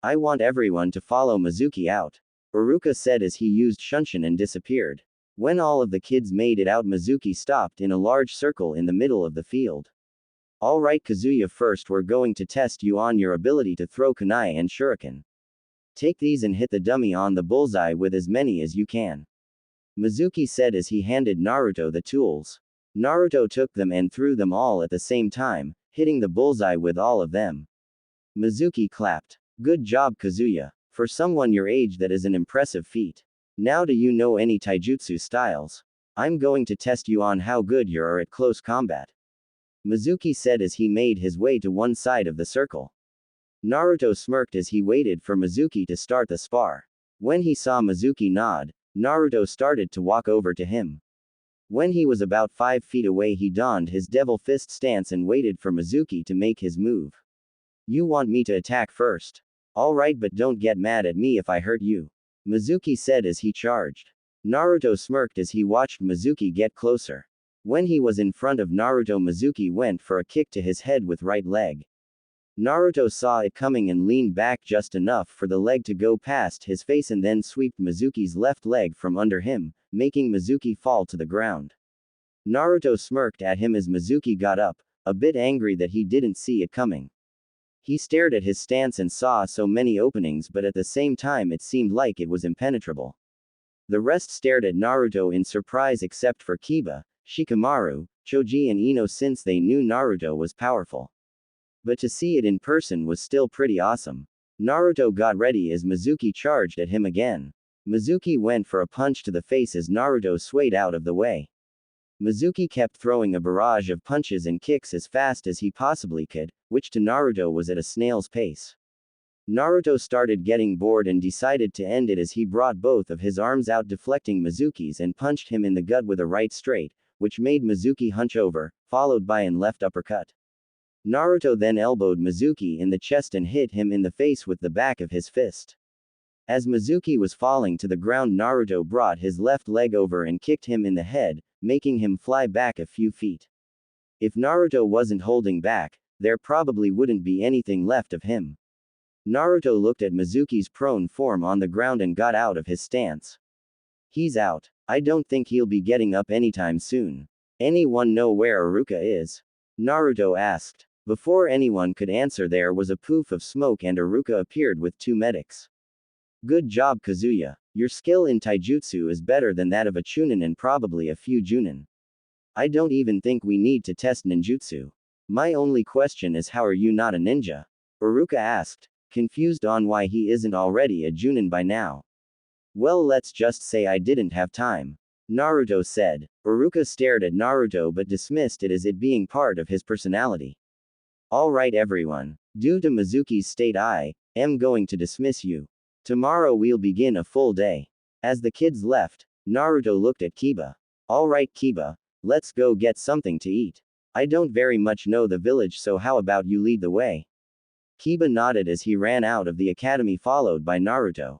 I want everyone to follow Mizuki out. Iruka said as he used Shunshin and disappeared. When all of the kids made it out, Mizuki stopped in a large circle in the middle of the field. Alright Kazuya, first we're going to test you on your ability to throw kunai and shuriken. Take these and hit the dummy on the bullseye with as many as you can. Mizuki said as he handed Naruto the tools. Naruto took them and threw them all at the same time, hitting the bullseye with all of them. Mizuki clapped. Good job, Kazuya. For someone your age, that is an impressive feat. Now, do you know any taijutsu styles? I'm going to test you on how good you are at close combat. Mizuki said as he made his way to one side of the circle. Naruto smirked as he waited for Mizuki to start the spar. When he saw Mizuki nod, Naruto started to walk over to him. When he was about 5 feet away, he donned his devil fist stance and waited for Mizuki to make his move. You want me to attack first? Alright, but don't get mad at me if I hurt you. Mizuki said as he charged. Naruto smirked as he watched Mizuki get closer. When he was in front of Naruto, Mizuki went for a kick to his head with right leg. Naruto saw it coming and leaned back just enough for the leg to go past his face and then swept Mizuki's left leg from under him, making Mizuki fall to the ground. Naruto smirked at him as Mizuki got up, a bit angry that he didn't see it coming. He stared at his stance and saw so many openings, but at the same time it seemed like it was impenetrable. The rest stared at Naruto in surprise except for Kiba, Shikamaru, Choji and Ino, since they knew Naruto was powerful. But to see it in person was still pretty awesome. Naruto got ready as Mizuki charged at him again. Mizuki went for a punch to the face as Naruto swayed out of the way. Mizuki kept throwing a barrage of punches and kicks as fast as he possibly could, which to Naruto was at a snail's pace. Naruto started getting bored and decided to end it as he brought both of his arms out, deflecting Mizuki's, and punched him in the gut with a right straight, which made Mizuki hunch over, followed by an left uppercut. Naruto then elbowed Mizuki in the chest and hit him in the face with the back of his fist. As Mizuki was falling to the ground, Naruto brought his left leg over and kicked him in the head, making him fly back a few feet. If Naruto wasn't holding back, there probably wouldn't be anything left of him. Naruto looked at Mizuki's prone form on the ground and got out of his stance. He's out. I don't think he'll be getting up anytime soon. Anyone know where Iruka is? Naruto asked. Before anyone could answer, there was a poof of smoke and Iruka appeared with 2 medics. Good job, Kazuya. Your skill in taijutsu is better than that of a chunin and probably a few junin. I don't even think we need to test ninjutsu. My only question is, how are you not a ninja? Iruka asked, confused on why he isn't already a junin by now. Well, let's just say I didn't have time. Naruto said. Iruka stared at Naruto but dismissed it as it being part of his personality. Alright everyone. Due to Mizuki's state, I am going to dismiss you. Tomorrow we'll begin a full day. As the kids left, Naruto looked at Kiba. Alright Kiba, let's go get something to eat. I don't very much know the village, so how about you lead the way? Kiba nodded as he ran out of the academy followed by Naruto.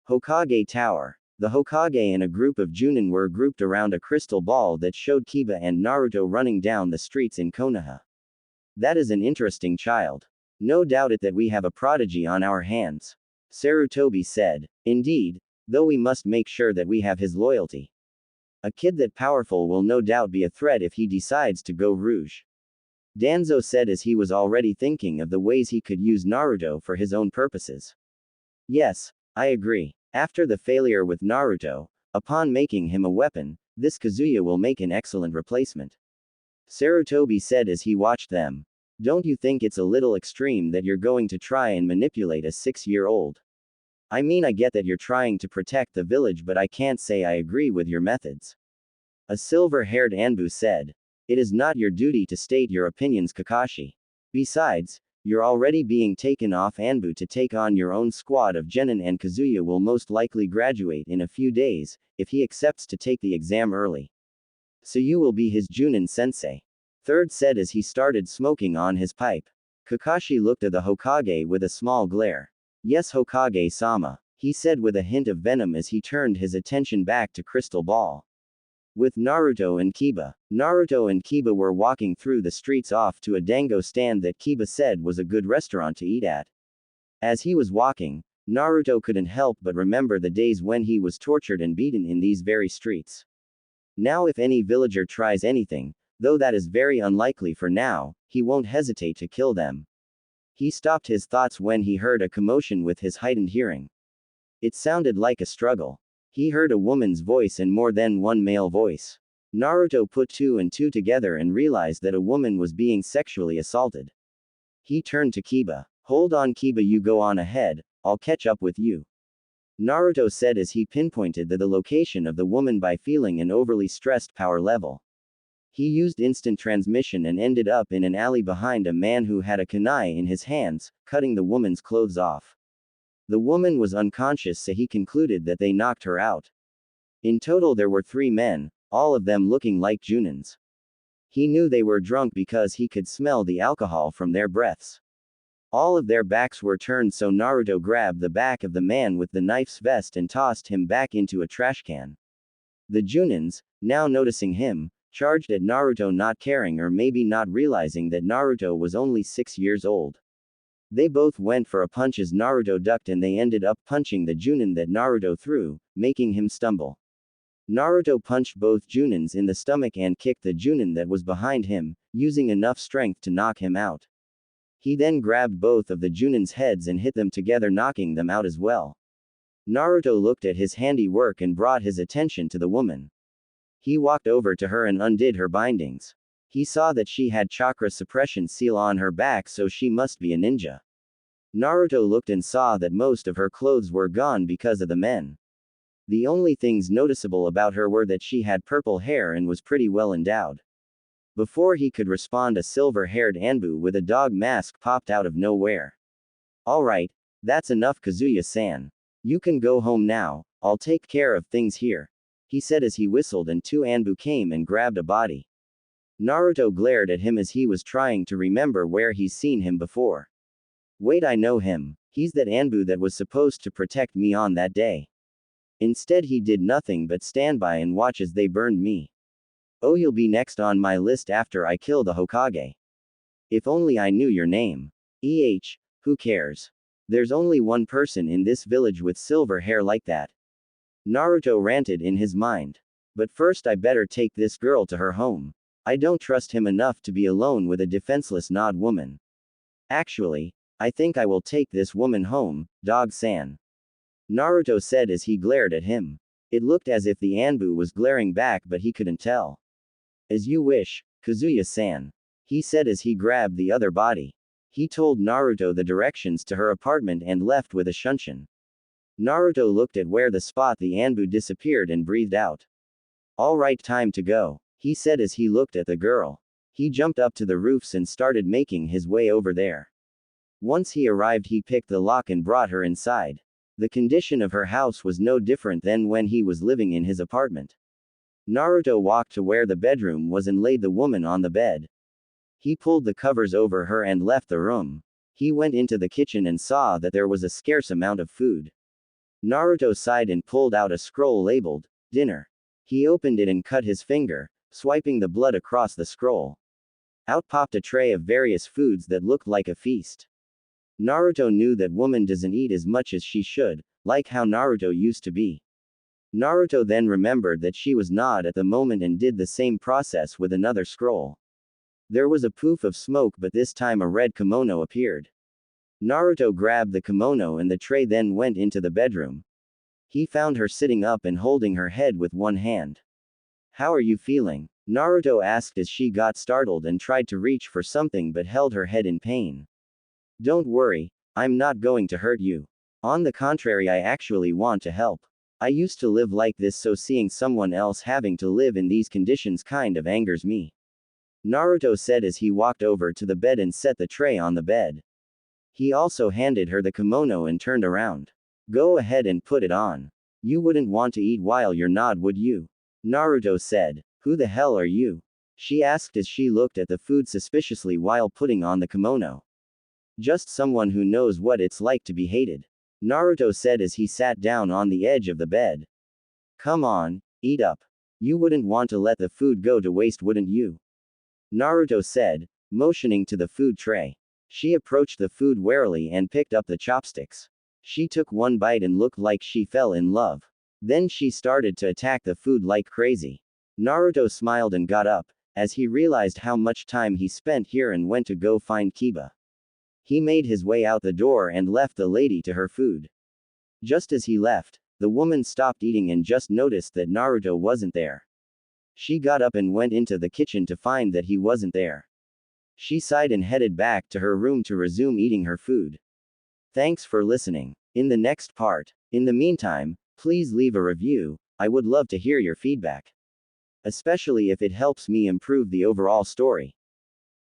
Hokage Tower. The Hokage and a group of Junin were grouped around a crystal ball that showed Kiba and Naruto running down the streets in Konoha. That is an interesting child. No doubt it that we have a prodigy on our hands. Sarutobi said. Indeed, though we must make sure that we have his loyalty. A kid that powerful will no doubt be a threat if he decides to go rouge. Danzo said as he was already thinking of the ways he could use Naruto for his own purposes. Yes, I agree. After the failure with Naruto, upon making him a weapon, this Kazuya will make an excellent replacement. Sarutobi said as he watched them. Don't you think it's a little extreme that you're going to try and manipulate a 6-year-old? I mean, I get that you're trying to protect the village, but I can't say I agree with your methods. A silver-haired Anbu said. It is not your duty to state your opinions, Kakashi. Besides, you're already being taken off Anbu to take on your own squad of genin, and Kazuya will most likely graduate in a few days, if he accepts to take the exam early. So you will be his Junin sensei. Third said as he started smoking on his pipe. Kakashi looked at the Hokage with a small glare. Yes, Hokage-sama, he said with a hint of venom as he turned his attention back to Crystal Ball. With Naruto and Kiba were walking through the streets off to a dango stand that Kiba said was a good restaurant to eat at. As he was walking, Naruto couldn't help but remember the days when he was tortured and beaten in these very streets. Now if any villager tries anything, though that is very unlikely for now, he won't hesitate to kill them. He stopped his thoughts when he heard a commotion with his heightened hearing. It sounded like a struggle. He heard a woman's voice and more than one male voice. Naruto put two and two together and realized that a woman was being sexually assaulted. He turned to Kiba. Hold on Kiba, you go on ahead, I'll catch up with you. Naruto said as he pinpointed the location of the woman by feeling an overly stressed power level. He used instant transmission and ended up in an alley behind a man who had a kunai in his hands, cutting the woman's clothes off. The woman was unconscious, so he concluded that they knocked her out. In total there were 3 men, all of them looking like Junins. He knew they were drunk because he could smell the alcohol from their breaths. All of their backs were turned, so Naruto grabbed the back of the man with the knife's vest and tossed him back into a trash can. The Junins, now noticing him, charged at Naruto, not caring or maybe not realizing that Naruto was only 6 years old. They both went for a punch as Naruto ducked and they ended up punching the Junin that Naruto threw, making him stumble. Naruto punched both Junins in the stomach and kicked the Junin that was behind him, using enough strength to knock him out. He then grabbed both of the Junin's heads and hit them together, knocking them out as well. Naruto looked at his handiwork and brought his attention to the woman. He walked over to her and undid her bindings. He saw that she had chakra suppression seal on her back, so she must be a ninja. Naruto looked and saw that most of her clothes were gone because of the men. The only things noticeable about her were that she had purple hair and was pretty well endowed. Before he could respond, a silver-haired Anbu with a dog mask popped out of nowhere. Alright, that's enough Kazuya-san. You can go home now, I'll take care of things here, he said as he whistled and 2 Anbu came and grabbed a body. Naruto glared at him as he was trying to remember where he's seen him before. Wait, I know him. He's that Anbu that was supposed to protect me on that day. Instead he did nothing but stand by and watch as they burned me. Oh, you'll be next on my list after I kill the Hokage. If only I knew your name. Who cares? There's only one person in this village with silver hair like that. Naruto ranted in his mind. But first I better take this girl to her home. I don't trust him enough to be alone with a defenseless Nod woman. Actually, I think I will take this woman home, dog-san. Naruto said as he glared at him. It looked as if the Anbu was glaring back, but he couldn't tell. As you wish, Kazuya-san, he said as he grabbed the other body. He told Naruto the directions to her apartment and left with a shunshin. Naruto looked at where the spot the Anbu disappeared and breathed out. Alright, time to go, he said as he looked at the girl. He jumped up to the roofs and started making his way over there. Once he arrived, he picked the lock and brought her inside. The condition of her house was no different than when he was living in his apartment. Naruto walked to where the bedroom was and laid the woman on the bed. He pulled the covers over her and left the room. He went into the kitchen and saw that there was a scarce amount of food. Naruto sighed and pulled out a scroll labeled, dinner. He opened it and cut his finger, swiping the blood across the scroll. Out popped a tray of various foods that looked like a feast. Naruto knew that woman doesn't eat as much as she should, like how Naruto used to be. Naruto then remembered that she was Nod at the moment and did the same process with another scroll. There was a poof of smoke, but this time a red kimono appeared. Naruto grabbed the kimono and the tray, then went into the bedroom. He found her sitting up and holding her head with one hand. How are you feeling? Naruto asked as she got startled and tried to reach for something but held her head in pain. Don't worry, I'm not going to hurt you. On the contrary, I actually want to help. I used to live like this, so seeing someone else having to live in these conditions kind of angers me. Naruto said as he walked over to the bed and set the tray on the bed. He also handed her the kimono and turned around. Go ahead and put it on. You wouldn't want to eat while you're Nod, would you? Naruto said. Who the hell are you? She asked as she looked at the food suspiciously while putting on the kimono. Just someone who knows what it's like to be hated. Naruto said as he sat down on the edge of the bed. Come on, eat up. You wouldn't want to let the food go to waste, wouldn't you? Naruto said, motioning to the food tray. She approached the food warily and picked up the chopsticks. She took one bite and looked like she fell in love. Then she started to attack the food like crazy. Naruto smiled and got up, as he realized how much time he spent here and went to go find Kiba. He made his way out the door and left the lady to her food. Just as he left, the woman stopped eating and just noticed that Naruto wasn't there. She got up and went into the kitchen to find that he wasn't there. She sighed and headed back to her room to resume eating her food. Thanks for listening. In the next part. In the meantime, please leave a review. I would love to hear your feedback, especially if it helps me improve the overall story.